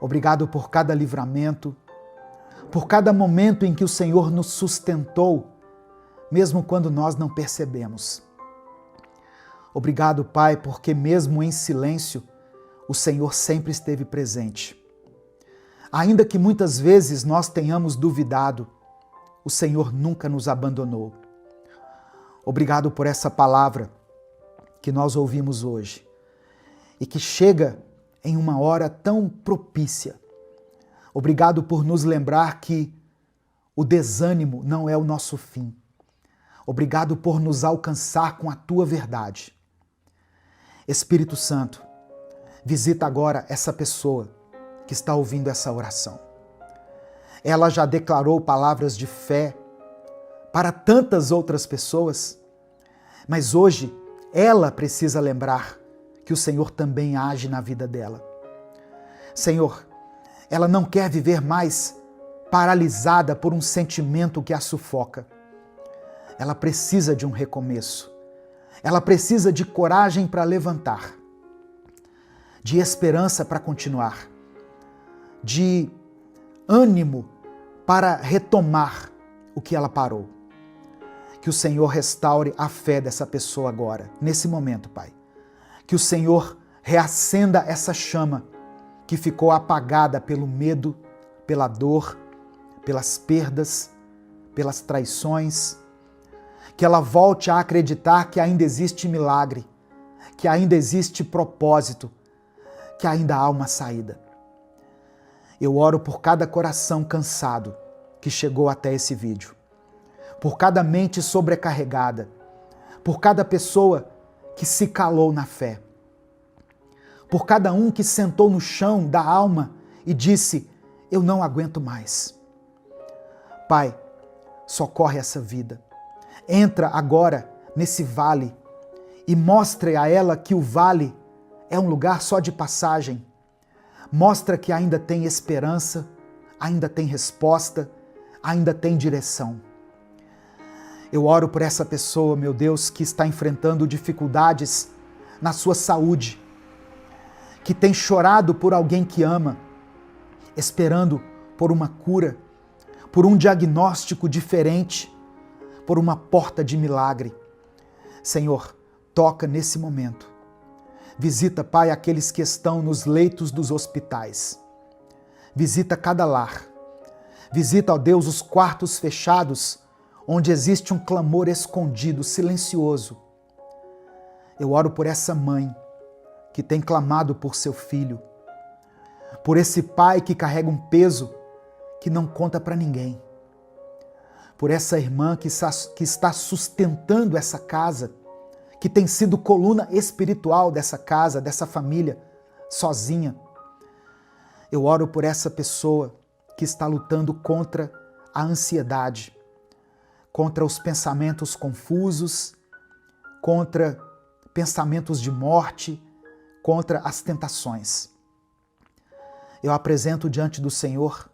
Obrigado por cada livramento, por cada momento em que o Senhor nos sustentou, mesmo quando nós não percebemos. Obrigado, Pai, porque mesmo em silêncio, o Senhor sempre esteve presente. Ainda que muitas vezes nós tenhamos duvidado, o Senhor nunca nos abandonou. Obrigado por essa palavra que nós ouvimos hoje e que chega em uma hora tão propícia. Obrigado por nos lembrar que o desânimo não é o nosso fim. Obrigado por nos alcançar com a Tua verdade. Espírito Santo, visita agora essa pessoa que está ouvindo essa oração. Ela já declarou palavras de fé para tantas outras pessoas, mas hoje ela precisa lembrar que o Senhor também age na vida dela. Senhor, ela não quer viver mais paralisada por um sentimento que a sufoca. Ela precisa de um recomeço. Ela precisa de coragem para levantar, de esperança para continuar, de ânimo para retomar o que ela parou. Que o Senhor restaure a fé dessa pessoa agora, nesse momento, Pai. Que o Senhor reacenda essa chama que ficou apagada pelo medo, pela dor, pelas perdas, pelas traições. Que ela volte a acreditar que ainda existe milagre, que ainda existe propósito, que ainda há uma saída. Eu oro por cada coração cansado que chegou até esse vídeo, por cada mente sobrecarregada, por cada pessoa que se calou na fé, por cada um que sentou no chão da alma e disse: eu não aguento mais. Pai, socorre essa vida. Entra agora nesse vale e mostre a ela que o vale é um lugar só de passagem. Mostra que ainda tem esperança, ainda tem resposta, ainda tem direção. Eu oro por essa pessoa, meu Deus, que está enfrentando dificuldades na sua saúde, que tem chorado por alguém que ama, esperando por uma cura, por um diagnóstico diferente, por uma porta de milagre. Senhor, toca nesse momento. Visita, Pai, aqueles que estão nos leitos dos hospitais. Visita cada lar. Visita, ó Deus, os quartos fechados, onde existe um clamor escondido, silencioso. Eu oro por essa mãe que tem clamado por seu filho, por esse pai que carrega um peso que não conta para ninguém, por essa irmã que está sustentando essa casa, que tem sido coluna espiritual dessa casa, dessa família, sozinha. Eu oro por essa pessoa que está lutando contra a ansiedade, contra os pensamentos confusos, contra pensamentos de morte, contra as tentações. Eu apresento diante do Senhor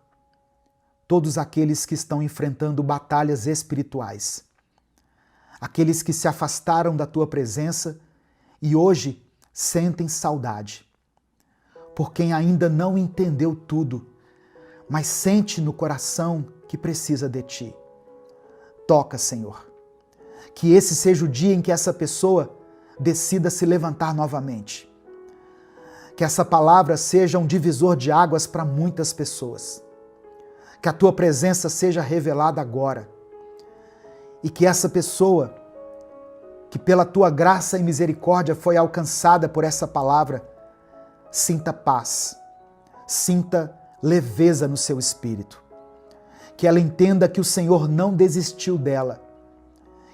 todos aqueles que estão enfrentando batalhas espirituais, aqueles que se afastaram da Tua presença e hoje sentem saudade, por quem ainda não entendeu tudo, mas sente no coração que precisa de Ti. Toca, Senhor, que esse seja o dia em que essa pessoa decida se levantar novamente, Que essa palavra seja um divisor de águas para muitas pessoas. Que a tua presença seja revelada agora. E que essa pessoa, que pela tua graça e misericórdia foi alcançada por essa palavra, sinta paz, sinta leveza no seu espírito. Que ela entenda que o Senhor não desistiu dela,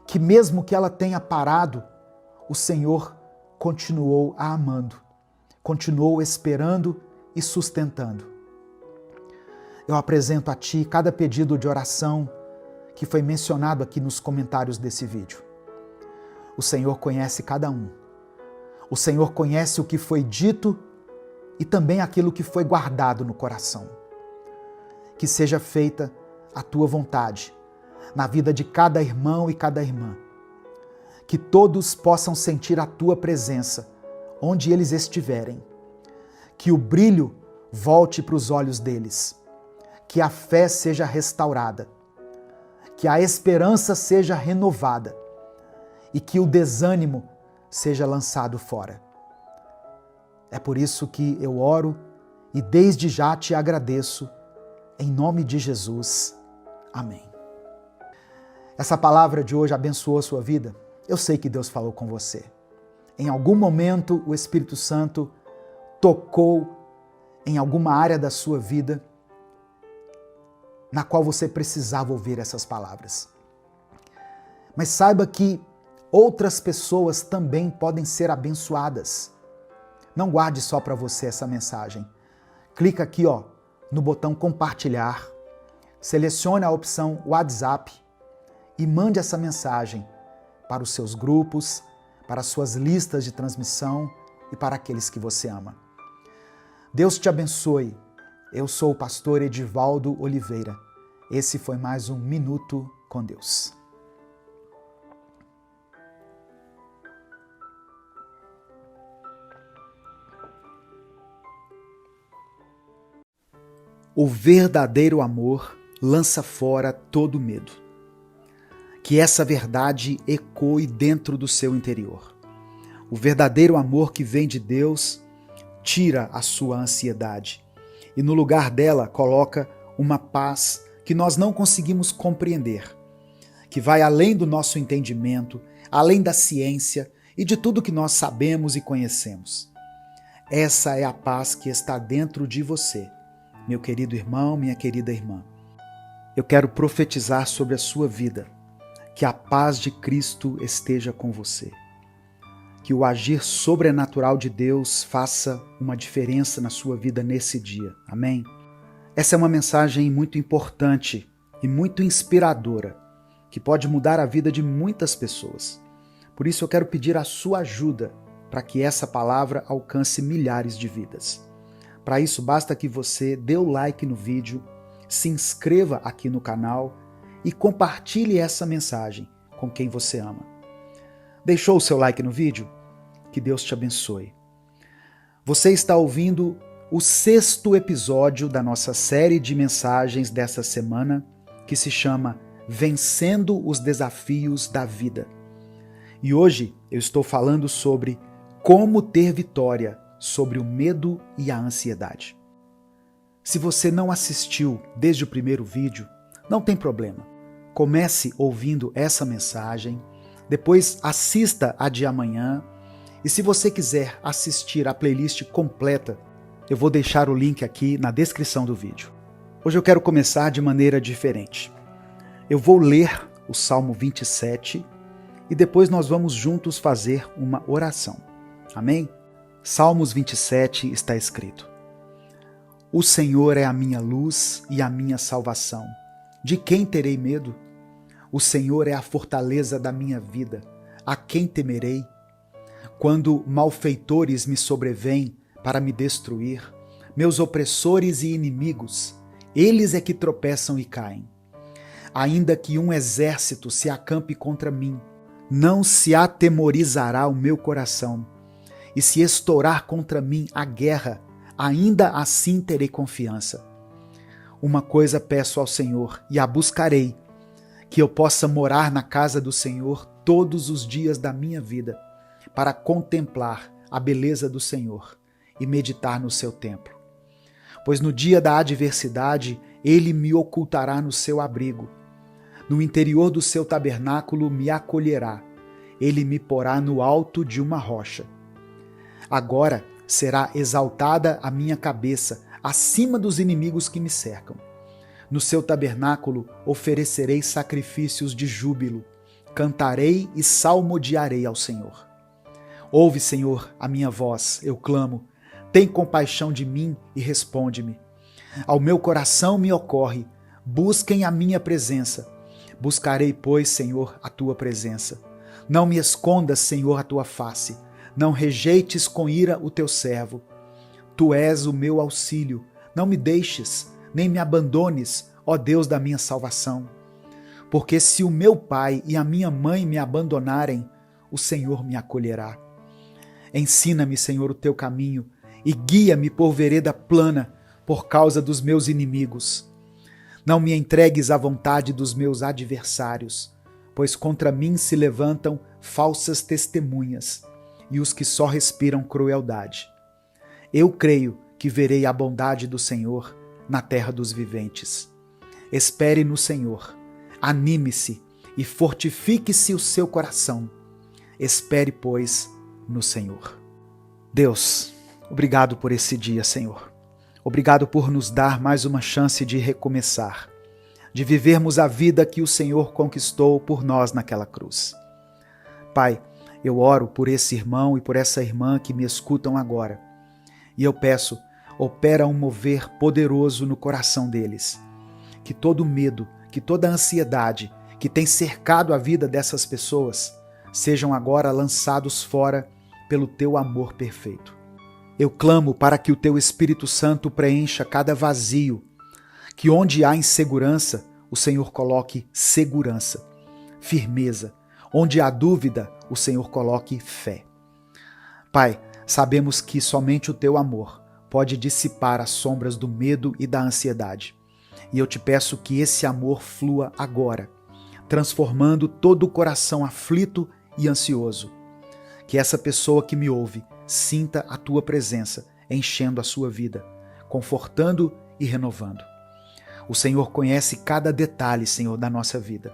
que mesmo que ela tenha parado, o Senhor continuou a amando, continuou esperando e sustentando. Eu apresento a Ti cada pedido de oração que foi mencionado aqui nos comentários desse vídeo. O Senhor conhece cada um. O Senhor conhece o que foi dito e também aquilo que foi guardado no coração. Que seja feita a Tua vontade na vida de cada irmão e cada irmã. Que todos possam sentir a Tua presença onde eles estiverem. Que o brilho volte para os olhos deles. Que a fé seja restaurada. Que a esperança seja renovada. E que o desânimo seja lançado fora. É por isso que eu oro e desde já te agradeço, em nome de Jesus. Amém. Essa palavra de hoje abençoou a sua vida? Eu sei que Deus falou com você. Em algum momento o Espírito Santo tocou em alguma área da sua vida na qual você precisava ouvir essas palavras. Mas saiba que outras pessoas também podem ser abençoadas. Não guarde só para você essa mensagem. Clica aqui, no botão compartilhar, selecione a opção WhatsApp e mande essa mensagem para os seus grupos, para as suas listas de transmissão e para aqueles que você ama. Deus te abençoe. Eu sou o pastor Edivaldo Oliveira. Esse foi mais um Minuto com Deus. O verdadeiro amor lança fora todo medo. Que essa verdade ecoe dentro do seu interior. O verdadeiro amor que vem de Deus tira a sua ansiedade e no lugar dela coloca uma paz que nós não conseguimos compreender, que vai além do nosso entendimento, além da ciência e de tudo que nós sabemos e conhecemos. Essa é a paz que está dentro de você. Meu querido irmão, minha querida irmã, eu quero profetizar sobre a sua vida, que a paz de Cristo esteja com você, que o agir sobrenatural de Deus faça uma diferença na sua vida nesse dia, amém? Essa é uma mensagem muito importante e muito inspiradora, que pode mudar a vida de muitas pessoas. Por isso eu quero pedir a sua ajuda para que essa palavra alcance milhares de vidas. Para isso, basta que você dê o like no vídeo, se inscreva aqui no canal e compartilhe essa mensagem com quem você ama. Deixou o seu like no vídeo? Que Deus te abençoe. Você está ouvindo o 6º episódio da nossa série de mensagens dessa semana, que se chama Vencendo os Desafios da Vida. E hoje eu estou falando sobre como ter vitória sobre o medo e a ansiedade. Se você não assistiu desde o primeiro vídeo, não tem problema. Comece ouvindo essa mensagem, depois assista a de amanhã, e se você quiser assistir a playlist completa, eu vou deixar o link aqui na descrição do vídeo. Hoje eu quero começar de maneira diferente. Eu vou ler o Salmo 27 e depois nós vamos juntos fazer uma oração. Amém? Salmos 27 está escrito: O Senhor é a minha luz e a minha salvação. De quem terei medo? O Senhor é a fortaleza da minha vida. A quem temerei? Quando malfeitores me sobrevêm para me destruir, meus opressores e inimigos, eles é que tropeçam e caem. Ainda que um exército se acampe contra mim, não se atemorizará o meu coração. E se estourar contra mim a guerra, ainda assim terei confiança. Uma coisa peço ao Senhor e a buscarei, que eu possa morar na casa do Senhor todos os dias da minha vida, para contemplar a beleza do Senhor e meditar no seu templo. Pois no dia da adversidade, ele me ocultará no seu abrigo. No interior do seu tabernáculo me acolherá. Ele me porá no alto de uma rocha. Agora será exaltada a minha cabeça acima dos inimigos que me cercam. No seu tabernáculo oferecerei sacrifícios de júbilo. Cantarei e salmodiarei ao Senhor. Ouve, Senhor, a minha voz, eu clamo. Tem compaixão de mim e responde-me. Ao meu coração me ocorre, busquem a minha presença. Buscarei, pois, Senhor, a tua presença. Não me escondas, Senhor, a tua face. Não rejeites com ira o teu servo. Tu és o meu auxílio. Não me deixes, nem me abandones, ó Deus da minha salvação. Porque se o meu pai e a minha mãe me abandonarem, o Senhor me acolherá. Ensina-me, Senhor, o teu caminho e guia-me por vereda plana por causa dos meus inimigos. Não me entregues à vontade dos meus adversários, pois contra mim se levantam falsas testemunhas e os que só respiram crueldade. Eu creio que verei a bondade do Senhor na terra dos viventes. Espere no Senhor, anime-se e fortifique-se o seu coração. Espere, pois, no Senhor. Deus, obrigado por esse dia, Senhor. Obrigado por nos dar mais uma chance de recomeçar, de vivermos a vida que o Senhor conquistou por nós naquela cruz. Pai, eu oro por esse irmão e por essa irmã que me escutam agora. E eu peço, opera um mover poderoso no coração deles. Que todo medo, que toda ansiedade que tem cercado a vida dessas pessoas sejam agora lançados fora pelo teu amor perfeito. Eu clamo para que o teu Espírito Santo preencha cada vazio, que onde há insegurança, o Senhor coloque segurança, firmeza. Onde há dúvida, o Senhor coloque fé. Pai, sabemos que somente o teu amor pode dissipar as sombras do medo e da ansiedade. E eu te peço que esse amor flua agora, transformando todo o coração aflito e ansioso. Que essa pessoa que me ouve sinta a tua presença enchendo a sua vida, confortando e renovando. O Senhor conhece cada detalhe, Senhor, da nossa vida.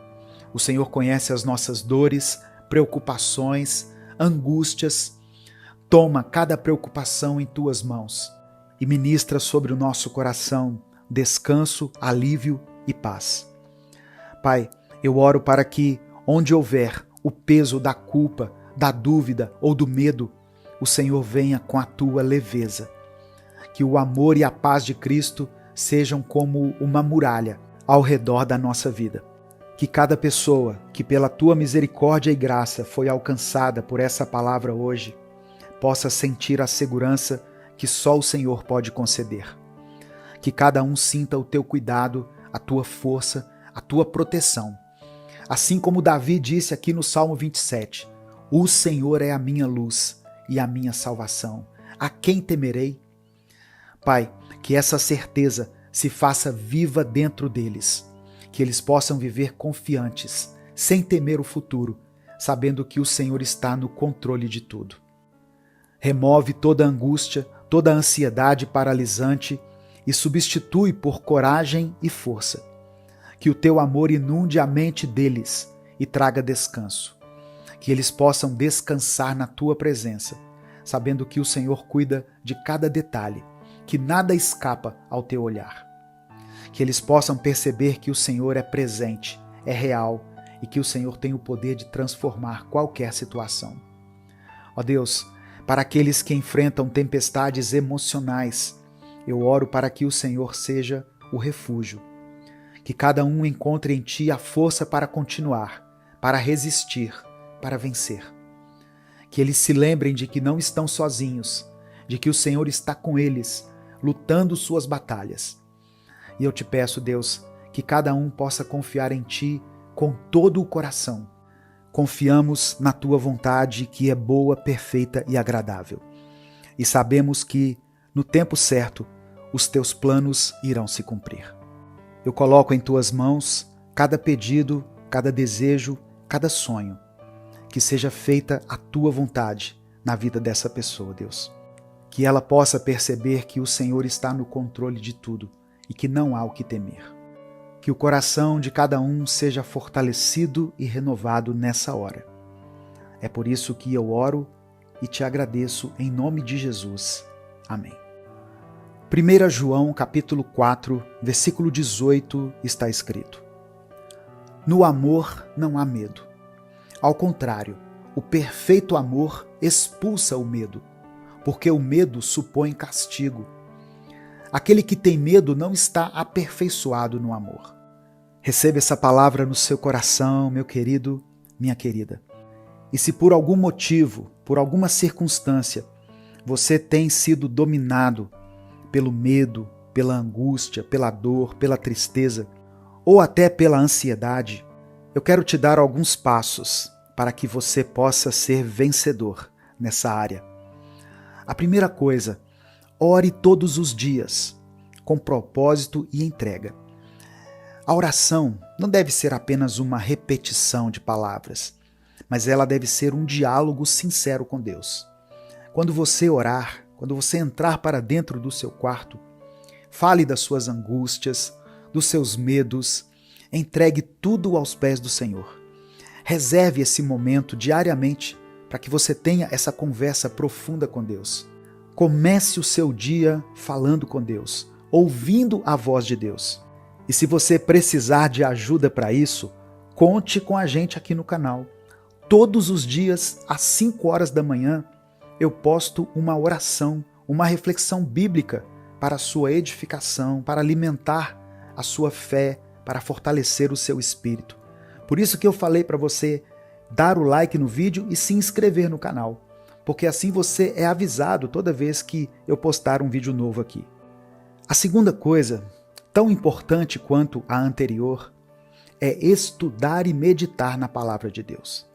O Senhor conhece as nossas dores, preocupações, angústias. Toma cada preocupação em tuas mãos e ministra sobre o nosso coração descanso, alívio e paz. Pai, eu oro para que, onde houver o peso da culpa, da dúvida ou do medo, o Senhor venha com a tua leveza. Que o amor e a paz de Cristo sejam como uma muralha ao redor da nossa vida. Que cada pessoa que pela tua misericórdia e graça foi alcançada por essa palavra hoje, possa sentir a segurança que só o Senhor pode conceder. Que cada um sinta o teu cuidado, a tua força, a tua proteção. Assim como Davi disse aqui no Salmo 27, o Senhor é a minha luz e a minha salvação. A quem temerei? Pai, que essa certeza se faça viva dentro deles, que eles possam viver confiantes, sem temer o futuro, sabendo que o Senhor está no controle de tudo. Remove toda angústia, toda ansiedade paralisante e substitui por coragem e força. Que o teu amor inunde a mente deles e traga descanso. Que eles possam descansar na tua presença, sabendo que o Senhor cuida de cada detalhe, que nada escapa ao teu olhar. Que eles possam perceber que o Senhor é presente, é real e que o Senhor tem o poder de transformar qualquer situação. Ó Deus, para aqueles que enfrentam tempestades emocionais, eu oro para que o Senhor seja o refúgio. Que cada um encontre em Ti a força para continuar, para resistir, para vencer. Que eles se lembrem de que não estão sozinhos, de que o Senhor está com eles, lutando suas batalhas. E eu te peço, Deus, que cada um possa confiar em Ti com todo o coração. Confiamos na Tua vontade, que é boa, perfeita e agradável. E sabemos que, no tempo certo, os Teus planos irão se cumprir. Eu coloco em Tuas mãos cada pedido, cada desejo, cada sonho. Que seja feita a Tua vontade na vida dessa pessoa, Deus. que ela possa perceber que o Senhor está no controle de tudo e que não há o que temer. Que o coração de cada um seja fortalecido e renovado nessa hora. É por isso que eu oro e te agradeço em nome de Jesus. Amém. 1 João capítulo 4, versículo 18 está escrito: No amor não há medo. Ao contrário, o perfeito amor expulsa o medo, porque o medo supõe castigo. Aquele que tem medo não está aperfeiçoado no amor. Receba essa palavra no seu coração, meu querido, minha querida. E se por algum motivo, por alguma circunstância, você tem sido dominado pelo medo, pela angústia, pela dor, pela tristeza, ou até pela ansiedade, eu quero te dar alguns passos para que você possa ser vencedor nessa área. A primeira coisa, ore todos os dias, com propósito e entrega. A oração não deve ser apenas uma repetição de palavras, mas ela deve ser um diálogo sincero com Deus. Quando você orar, quando você entrar para dentro do seu quarto, fale das suas angústias, dos seus medos, entregue tudo aos pés do Senhor. Reserve esse momento diariamente para que você tenha essa conversa profunda com Deus. Comece o seu dia falando com Deus, ouvindo a voz de Deus. E se você precisar de ajuda para isso, conte com a gente aqui no canal. Todos os dias, às 5 horas da manhã, eu posto uma oração, uma reflexão bíblica para a sua edificação, para alimentar a sua fé, para fortalecer o seu espírito. Por isso que eu falei para você dar o like no vídeo e se inscrever no canal, porque assim você é avisado toda vez que eu postar um vídeo novo aqui. A segunda coisa, tão importante quanto a anterior, é estudar e meditar na palavra de Deus.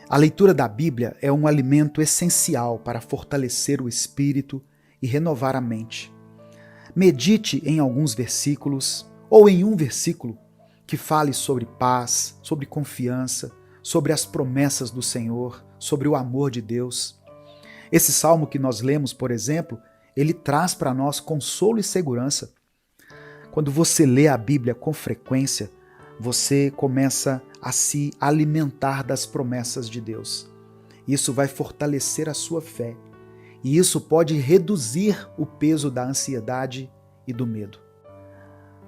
A leitura da Bíblia é um alimento essencial para fortalecer o espírito e renovar a mente. Medite em alguns versículos ou em um versículo que fale sobre paz, sobre confiança, sobre as promessas do Senhor, sobre o amor de Deus. Esse salmo que nós lemos, por exemplo, ele traz para nós consolo e segurança. Quando você lê a Bíblia com frequência, você começa a se alimentar das promessas de Deus. Isso vai fortalecer a sua fé e isso pode reduzir o peso da ansiedade e do medo.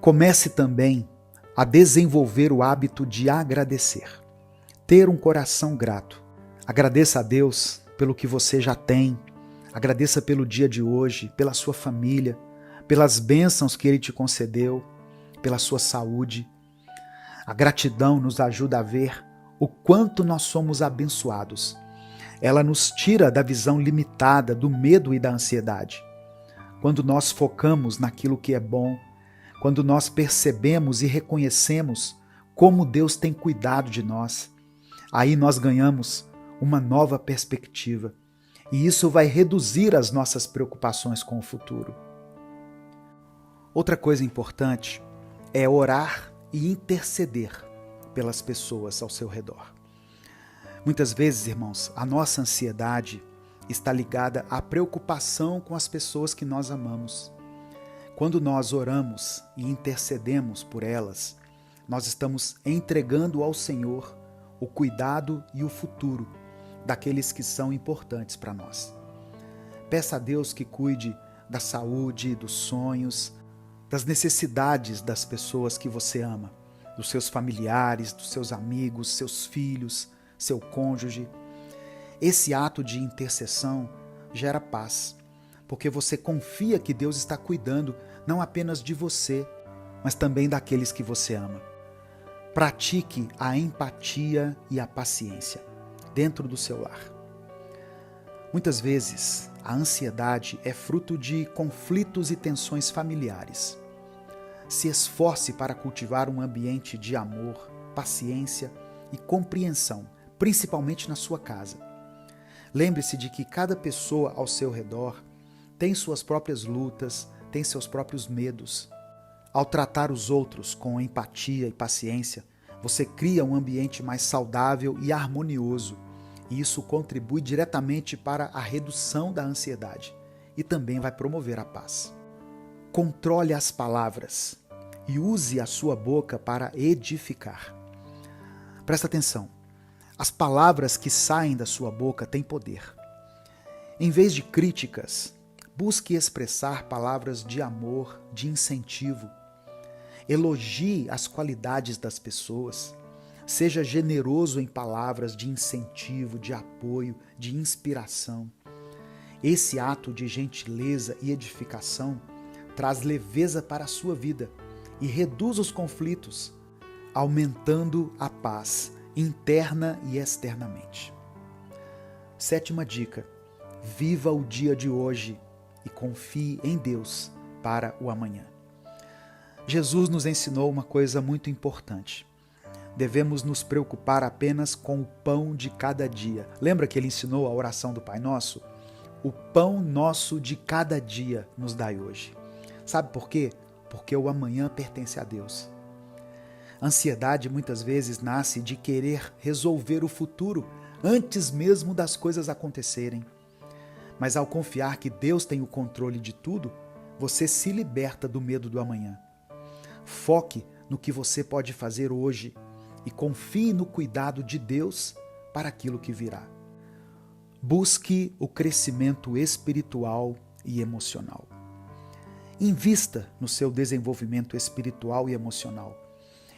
Comece também a desenvolver o hábito de agradecer, ter um coração grato. Agradeça a Deus pelo que você já tem, agradeça pelo dia de hoje, pela sua família, pelas bênçãos que Ele te concedeu, pela sua saúde. A gratidão nos ajuda a ver o quanto nós somos abençoados. Ela nos tira da visão limitada do medo e da ansiedade. Quando nós focamos naquilo que é bom, quando nós percebemos e reconhecemos como Deus tem cuidado de nós, aí nós ganhamos uma nova perspectiva e isso vai reduzir as nossas preocupações com o futuro. Outra coisa importante é orar e interceder pelas pessoas ao seu redor. Muitas vezes, irmãos, a nossa ansiedade está ligada à preocupação com as pessoas que nós amamos. Quando nós oramos e intercedemos por elas, nós estamos entregando ao Senhor o cuidado e o futuro daqueles que são importantes para nós. Peça a Deus que cuide da saúde, dos sonhos, das necessidades das pessoas que você ama, dos seus familiares, dos seus amigos, seus filhos, seu cônjuge. Esse ato de intercessão gera paz, porque você confia que Deus está cuidando não apenas de você, mas também daqueles que você ama. Pratique a empatia e a paciência dentro do seu lar. Muitas vezes, a ansiedade é fruto de conflitos e tensões familiares. Se esforce para cultivar um ambiente de amor, paciência e compreensão, principalmente na sua casa. Lembre-se de que cada pessoa ao seu redor tem suas próprias lutas, tem seus próprios medos. Ao tratar os outros com empatia e paciência, você cria um ambiente mais saudável e harmonioso, e isso contribui diretamente para a redução da ansiedade. e também vai promover a paz. Controle as palavras e use a sua boca para edificar. Presta atenção, as palavras que saem da sua boca têm poder. Em vez de críticas, busque expressar palavras de amor, de incentivo. Elogie as qualidades das pessoas. Seja generoso em palavras de incentivo, de apoio, de inspiração. Esse ato de gentileza e edificação traz leveza para a sua vida e reduz os conflitos, aumentando a paz interna e externamente. 7ª dica: viva o dia de hoje e confie em Deus para o amanhã. Jesus nos ensinou uma coisa muito importante. Devemos nos preocupar apenas com o pão de cada dia. Lembra que ele ensinou a oração do Pai Nosso? O pão nosso de cada dia nos dai hoje. Sabe por quê? Porque o amanhã pertence a Deus. A ansiedade muitas vezes nasce de querer resolver o futuro antes mesmo das coisas acontecerem. Mas ao confiar que Deus tem o controle de tudo, você se liberta do medo do amanhã. Foque no que você pode fazer hoje e confie no cuidado de Deus para aquilo que virá. Busque o crescimento espiritual e emocional. Invista no seu desenvolvimento espiritual e emocional.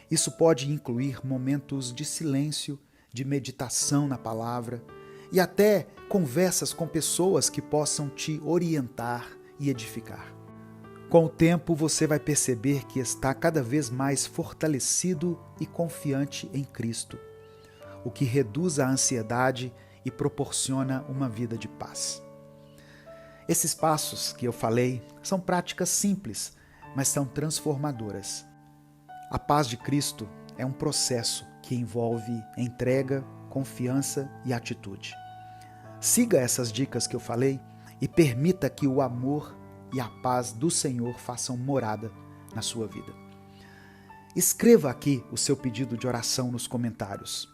Isso pode incluir momentos de silêncio, de meditação na palavra e até conversas com pessoas que possam te orientar e edificar. Com o tempo, você vai perceber que está cada vez mais fortalecido e confiante em Cristo, o que reduz a ansiedade e proporciona uma vida de paz. Esses passos que eu falei são práticas simples, mas são transformadoras. A paz de Cristo é um processo que envolve entrega, confiança e atitude. Siga essas dicas que eu falei e permita que o amor e a paz do Senhor façam morada na sua vida. Escreva aqui o seu pedido de oração nos comentários,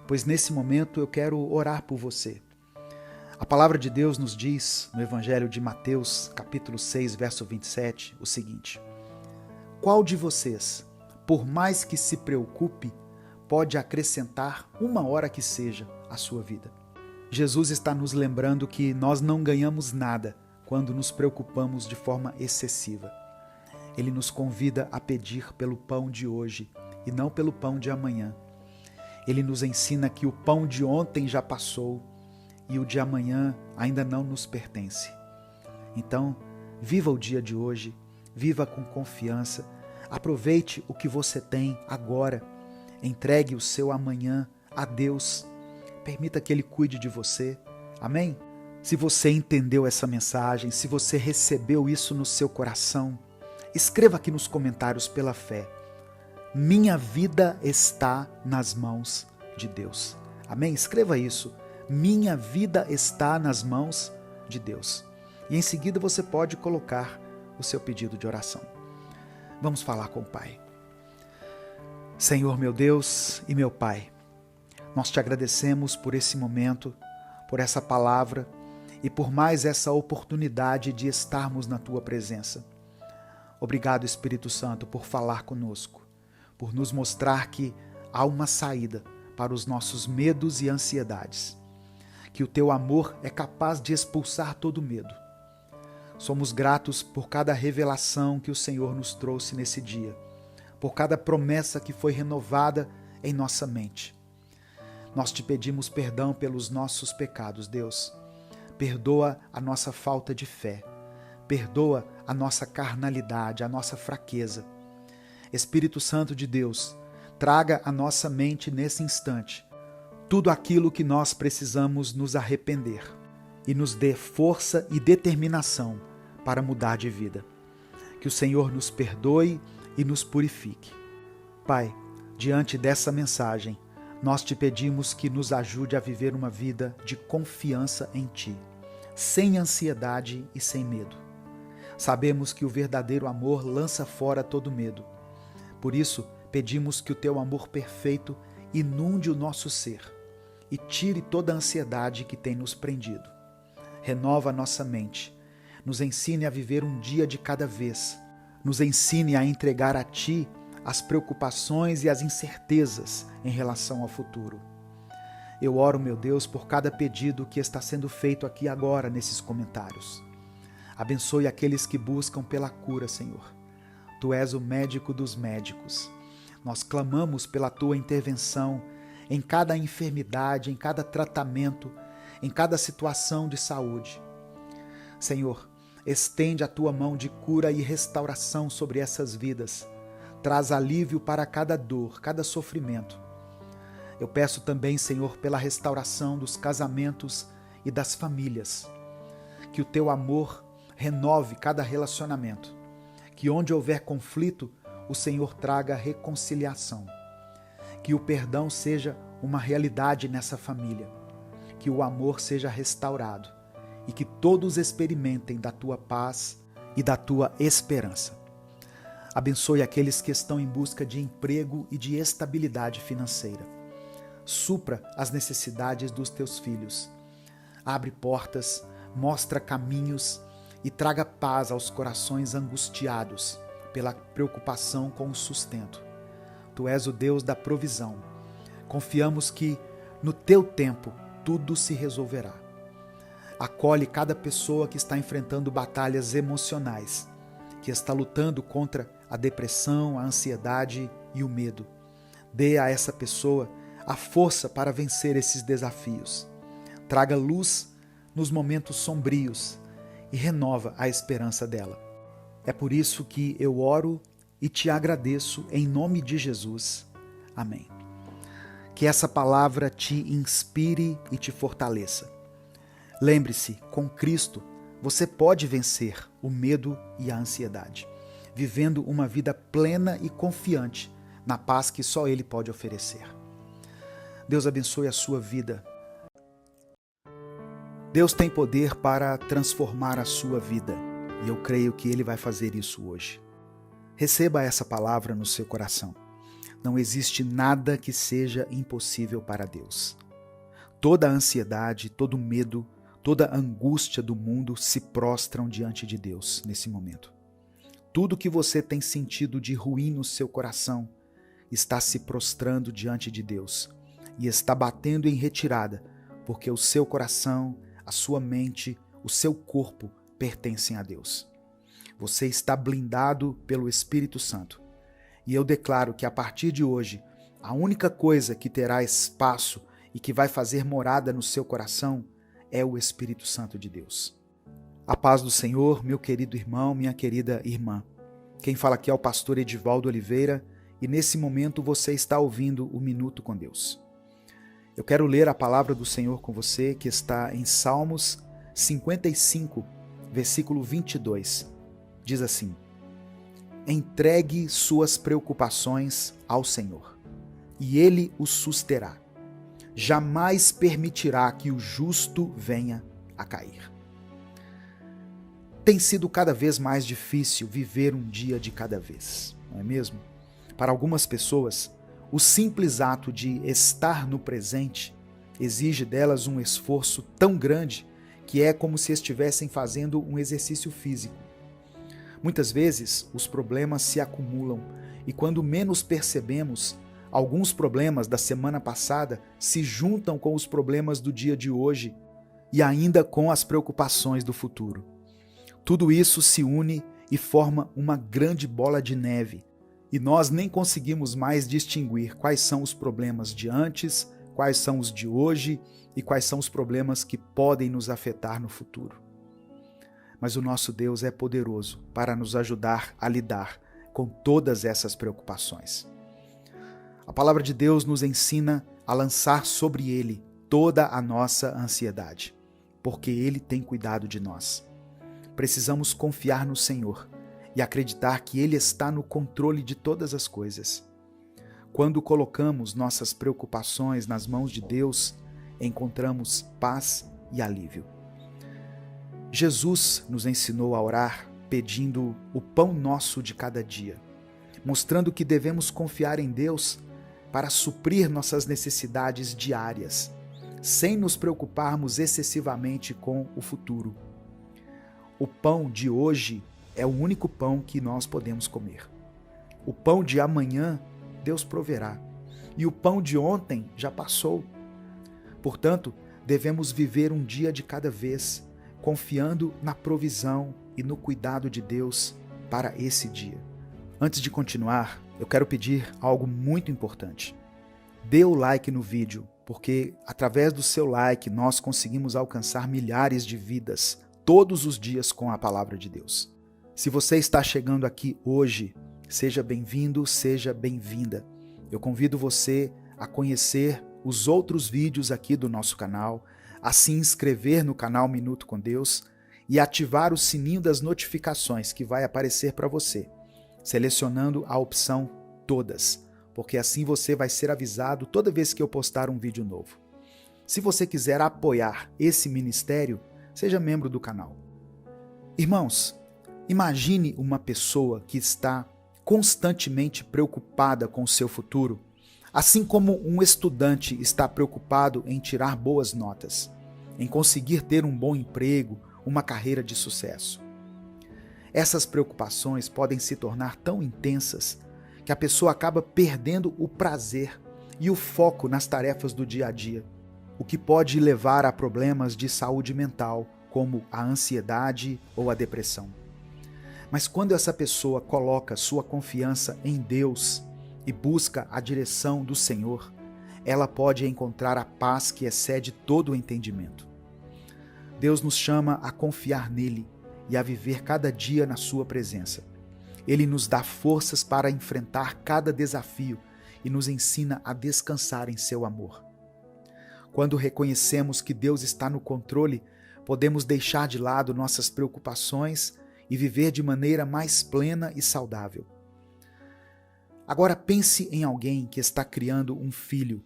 pois nesse momento eu quero orar por você. A palavra de Deus nos diz, no Evangelho de Mateus, capítulo 6, verso 27, o seguinte: qual de vocês, por mais que se preocupe, pode acrescentar 1 hora que seja à sua vida? Jesus está nos lembrando que nós não ganhamos nada quando nos preocupamos de forma excessiva. Ele nos convida a pedir pelo pão de hoje e não pelo pão de amanhã. Ele nos ensina que o pão de ontem já passou e o de amanhã ainda não nos pertence. Então, viva o dia de hoje, viva com confiança, aproveite o que você tem agora, entregue o seu amanhã a Deus, permita que Ele cuide de você. Amém? Se você entendeu essa mensagem, se você recebeu isso no seu coração, escreva aqui nos comentários pela fé: minha vida está nas mãos de Deus. Amém? Escreva isso. Minha vida está nas mãos de Deus. E em seguida você pode colocar o seu pedido de oração. Vamos falar com o Pai. Senhor, meu Deus e meu Pai, nós te agradecemos por esse momento, por essa palavra e por mais essa oportunidade de estarmos na Tua presença. Obrigado, Espírito Santo, por falar conosco, por nos mostrar que há uma saída para os nossos medos e ansiedades, que o Teu amor é capaz de expulsar todo medo. Somos gratos por cada revelação que o Senhor nos trouxe nesse dia, por cada promessa que foi renovada em nossa mente. Nós te pedimos perdão pelos nossos pecados, Deus. Perdoa a nossa falta de fé. Perdoa a nossa carnalidade, a nossa fraqueza. Espírito Santo de Deus, traga à nossa mente nesse instante tudo aquilo que nós precisamos nos arrepender e nos dê força e determinação para mudar de vida. Que o Senhor nos perdoe e nos purifique. Pai, diante dessa mensagem, nós te pedimos que nos ajude a viver uma vida de confiança em Ti, sem ansiedade e sem medo. Sabemos que o verdadeiro amor lança fora todo medo. Por isso, pedimos que o Teu amor perfeito inunde o nosso ser e tire toda a ansiedade que tem nos prendido. Renova a nossa mente, Nos ensine a viver um dia de cada vez. Nos ensine a entregar a Ti as preocupações e as incertezas em relação ao futuro. Eu oro, meu Deus, por cada pedido que está sendo feito aqui agora nesses comentários. Abençoe aqueles que buscam pela cura, Senhor. Tu és o médico dos médicos. Nós clamamos pela Tua intervenção em cada enfermidade, em cada tratamento, em cada situação de saúde. Senhor, estende a Tua mão de cura e restauração sobre essas vidas. Traz alívio para cada dor, cada sofrimento. Eu peço também, Senhor, pela restauração dos casamentos e das famílias. Que o Teu amor renove cada relacionamento. Que onde houver conflito, o Senhor traga reconciliação. Que o perdão seja uma realidade nessa família. Que o amor seja restaurado e que todos experimentem da Tua paz e da Tua esperança. Abençoe aqueles que estão em busca de emprego e de estabilidade financeira. Supra as necessidades dos Teus filhos. Abre portas, mostra caminhos e traga paz aos corações angustiados pela preocupação com o sustento. Tu és o Deus da provisão. Confiamos que, no Teu tempo, tudo se resolverá. Acolhe cada pessoa que está enfrentando batalhas emocionais, que está lutando contra a depressão, a ansiedade e o medo. Dê a essa pessoa a força para vencer esses desafios. Traga luz nos momentos sombrios e renova a esperança dela. É por isso que eu oro e te agradeço em nome de Jesus. Amém. Que essa palavra te inspire e te fortaleça. Lembre-se, com Cristo, você pode vencer o medo e a ansiedade, vivendo uma vida plena e confiante na paz que só Ele pode oferecer. Deus abençoe a sua vida. Deus tem poder para transformar a sua vida e eu creio que Ele vai fazer isso hoje. Receba essa palavra no seu coração. Não existe nada que seja impossível para Deus. Toda a ansiedade, todo o medo, toda a angústia do mundo se prostram diante de Deus nesse momento. Tudo que você tem sentido de ruim no seu coração está se prostrando diante de Deus e está batendo em retirada, porque o seu coração, a sua mente, o seu corpo pertencem a Deus. Você está blindado pelo Espírito Santo. E eu declaro que a partir de hoje, a única coisa que terá espaço e que vai fazer morada no seu coração é o Espírito Santo de Deus. A paz do Senhor, meu querido irmão, minha querida irmã. Quem fala aqui é o pastor Edivaldo Oliveira e nesse momento você está ouvindo o Minuto com Deus. Eu quero ler a palavra do Senhor com você que está em Salmos 55, versículo 22. Diz assim: entregue suas preocupações ao Senhor, e Ele os susterá. Jamais permitirá que o justo venha a cair. Tem sido cada vez mais difícil viver um dia de cada vez, não é mesmo? Para algumas pessoas, o simples ato de estar no presente exige delas um esforço tão grande que é como se estivessem fazendo um exercício físico. Muitas vezes, os problemas se acumulam e quando menos percebemos, alguns problemas da semana passada se juntam com os problemas do dia de hoje e ainda com as preocupações do futuro. Tudo isso se une e forma uma grande bola de neve e nós nem conseguimos mais distinguir quais são os problemas de antes, quais são os de hoje e quais são os problemas que podem nos afetar no futuro. Mas o nosso Deus é poderoso para nos ajudar a lidar com todas essas preocupações. A palavra de Deus nos ensina a lançar sobre Ele toda a nossa ansiedade, porque Ele tem cuidado de nós. Precisamos confiar no Senhor e acreditar que Ele está no controle de todas as coisas. Quando colocamos nossas preocupações nas mãos de Deus, encontramos paz e alívio. Jesus nos ensinou a orar pedindo o pão nosso de cada dia, mostrando que devemos confiar em Deus para suprir nossas necessidades diárias, sem nos preocuparmos excessivamente com o futuro. o pão de hoje é o único pão que nós podemos comer. O pão de amanhã Deus proverá, e o pão de ontem já passou. Portanto, devemos viver um dia de cada vez, confiando na provisão e no cuidado de Deus para esse dia. Antes de continuar, eu quero pedir algo muito importante. Dê o like no vídeo, porque através do seu like nós conseguimos alcançar milhares de vidas todos os dias com a palavra de Deus. Se você está chegando aqui hoje, seja bem-vindo, seja bem-vinda. Eu convido você a conhecer os outros vídeos aqui do nosso canal, a se inscrever no canal Minuto com Deus e ativar o sininho das notificações que vai aparecer para você, selecionando a opção Todas, porque assim você vai ser avisado toda vez que eu postar um vídeo novo. Se você quiser apoiar esse ministério, seja membro do canal. Irmãos, imagine uma pessoa que está constantemente preocupada com o seu futuro, assim como um estudante está preocupado em tirar boas notas, em conseguir ter um bom emprego, uma carreira de sucesso. Essas preocupações podem se tornar tão intensas que a pessoa acaba perdendo o prazer e o foco nas tarefas do dia a dia, o que pode levar a problemas de saúde mental, como a ansiedade ou a depressão. Mas quando essa pessoa coloca sua confiança em Deus e busca a direção do Senhor, ela pode encontrar a paz que excede todo o entendimento. Deus nos chama a confiar nele e a viver cada dia na sua presença. Ele nos dá forças para enfrentar cada desafio e nos ensina a descansar em seu amor. Quando reconhecemos que Deus está no controle, podemos deixar de lado nossas preocupações e viver de maneira mais plena e saudável. Agora pense em alguém que está criando um filho,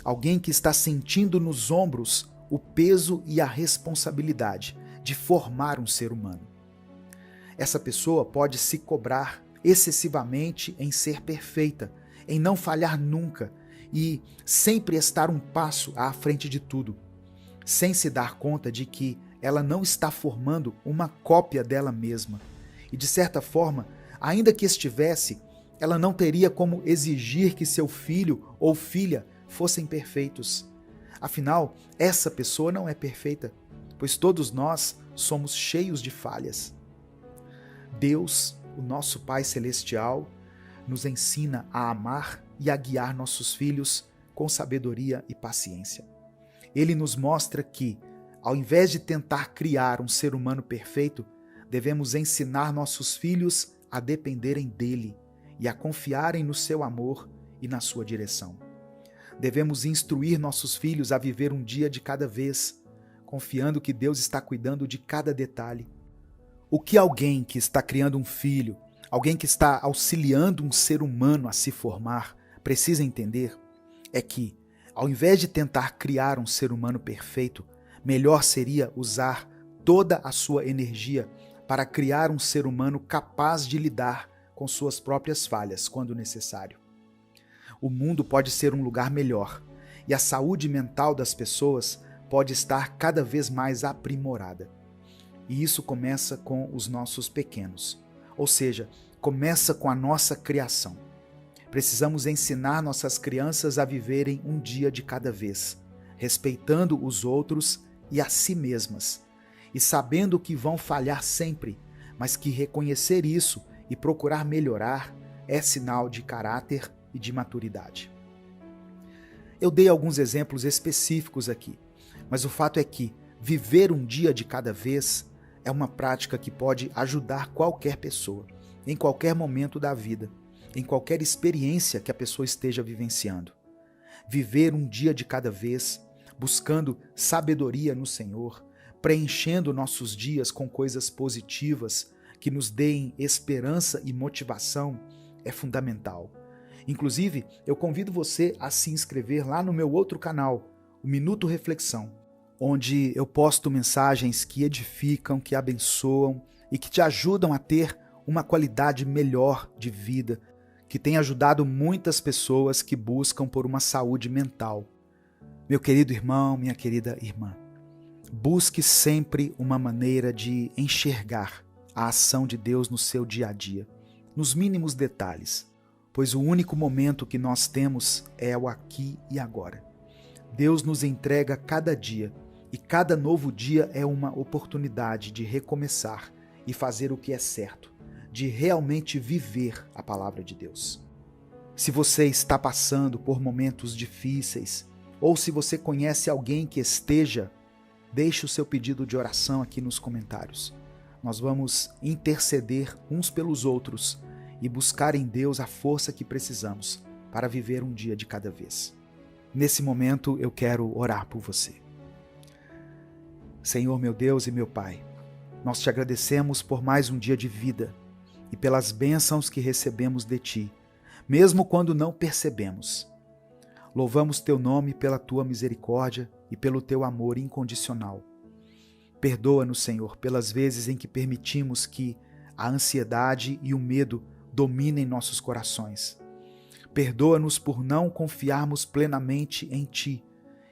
alguém que está sentindo nos ombros o peso e a responsabilidade de formar um ser humano. Essa pessoa pode se cobrar excessivamente em ser perfeita, em não falhar nunca e sempre estar um passo à frente de tudo, sem se dar conta de que ela não está formando uma cópia dela mesma. E de certa forma, ainda que estivesse, ela não teria como exigir que seu filho ou filha fossem perfeitos. Afinal, essa pessoa não é perfeita, pois todos nós somos cheios de falhas. Deus, o nosso Pai Celestial, nos ensina a amar e a guiar nossos filhos com sabedoria e paciência. Ele nos mostra que, ao invés de tentar criar um ser humano perfeito, devemos ensinar nossos filhos a dependerem dele e a confiarem no seu amor e na sua direção. Devemos instruir nossos filhos a viver um dia de cada vez, confiando que Deus está cuidando de cada detalhe. O que alguém que está criando um filho, alguém que está auxiliando um ser humano a se formar, precisa entender é que, ao invés de tentar criar um ser humano perfeito, melhor seria usar toda a sua energia para criar um ser humano capaz de lidar com suas próprias falhas quando necessário. O mundo pode ser um lugar melhor e a saúde mental das pessoas pode estar cada vez mais aprimorada. E isso começa com os nossos pequenos, ou seja, começa com a nossa criação. Precisamos ensinar nossas crianças a viverem um dia de cada vez, respeitando os outros e a si mesmas, e sabendo que vão falhar sempre, mas que reconhecer isso e procurar melhorar é sinal de caráter e de maturidade. Eu dei alguns exemplos específicos aqui, mas o fato é que viver um dia de cada vez é uma prática que pode ajudar qualquer pessoa, em qualquer momento da vida, em qualquer experiência que a pessoa esteja vivenciando. Viver um dia de cada vez, buscando sabedoria no Senhor, preenchendo nossos dias com coisas positivas que nos deem esperança e motivação, é fundamental. Inclusive, eu convido você a se inscrever lá no meu outro canal, o Minuto Reflexão, onde eu posto mensagens que edificam, que abençoam e que te ajudam a ter uma qualidade melhor de vida, que tem ajudado muitas pessoas que buscam por uma saúde mental. Meu querido irmão, minha querida irmã, Busque sempre uma maneira de enxergar a ação de Deus no seu dia a dia, nos mínimos detalhes, pois o único momento que nós temos é o aqui e agora. Deus nos entrega cada dia, e cada novo dia é uma oportunidade de recomeçar e fazer o que é certo, de realmente viver a palavra de Deus. Se você está passando por momentos difíceis, ou se você conhece alguém que esteja, deixe o seu pedido de oração aqui nos comentários. Nós vamos interceder uns pelos outros e buscar em Deus a força que precisamos para viver um dia de cada vez. Nesse momento eu quero orar por você. Senhor, meu Deus e meu Pai, nós te agradecemos por mais um dia de vida e pelas bênçãos que recebemos de Ti, mesmo quando não percebemos. Louvamos Teu nome pela Tua misericórdia e pelo Teu amor incondicional. Perdoa-nos, Senhor, pelas vezes em que permitimos que a ansiedade e o medo dominem nossos corações. Perdoa-nos por não confiarmos plenamente em Ti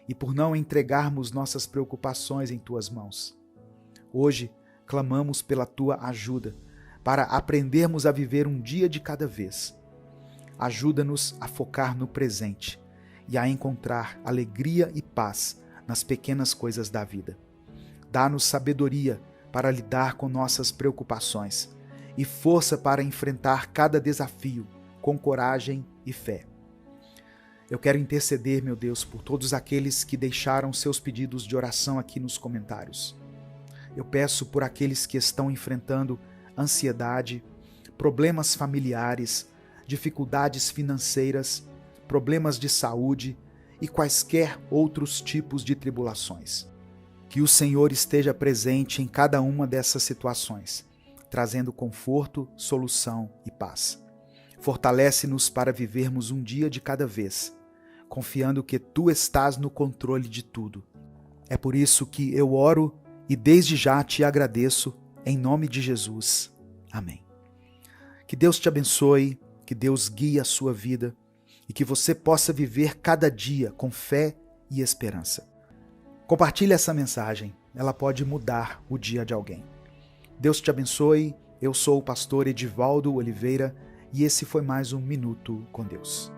e por não entregarmos nossas preocupações em Tuas mãos. Hoje, clamamos pela Tua ajuda para aprendermos a viver um dia de cada vez. Ajuda-nos a focar no presente e a encontrar alegria e paz nas pequenas coisas da vida. Dá-nos sabedoria para lidar com nossas preocupações e força para enfrentar cada desafio com coragem e fé. Eu quero interceder, meu Deus, por todos aqueles que deixaram seus pedidos de oração aqui nos comentários. Eu peço por aqueles que estão enfrentando ansiedade, problemas familiares, dificuldades financeiras, problemas de saúde e quaisquer outros tipos de tribulações. Que o Senhor esteja presente em cada uma dessas situações, trazendo conforto, solução e paz. Fortalece-nos para vivermos um dia de cada vez, confiando que Tu estás no controle de tudo. É por isso que eu oro e desde já te agradeço, em nome de Jesus. Amém. Que Deus te abençoe, que Deus guie a sua vida e que você possa viver cada dia com fé e esperança. Compartilhe essa mensagem, ela pode mudar o dia de alguém. Deus te abençoe, eu sou o pastor Edivaldo Oliveira e esse foi mais um Minuto com Deus.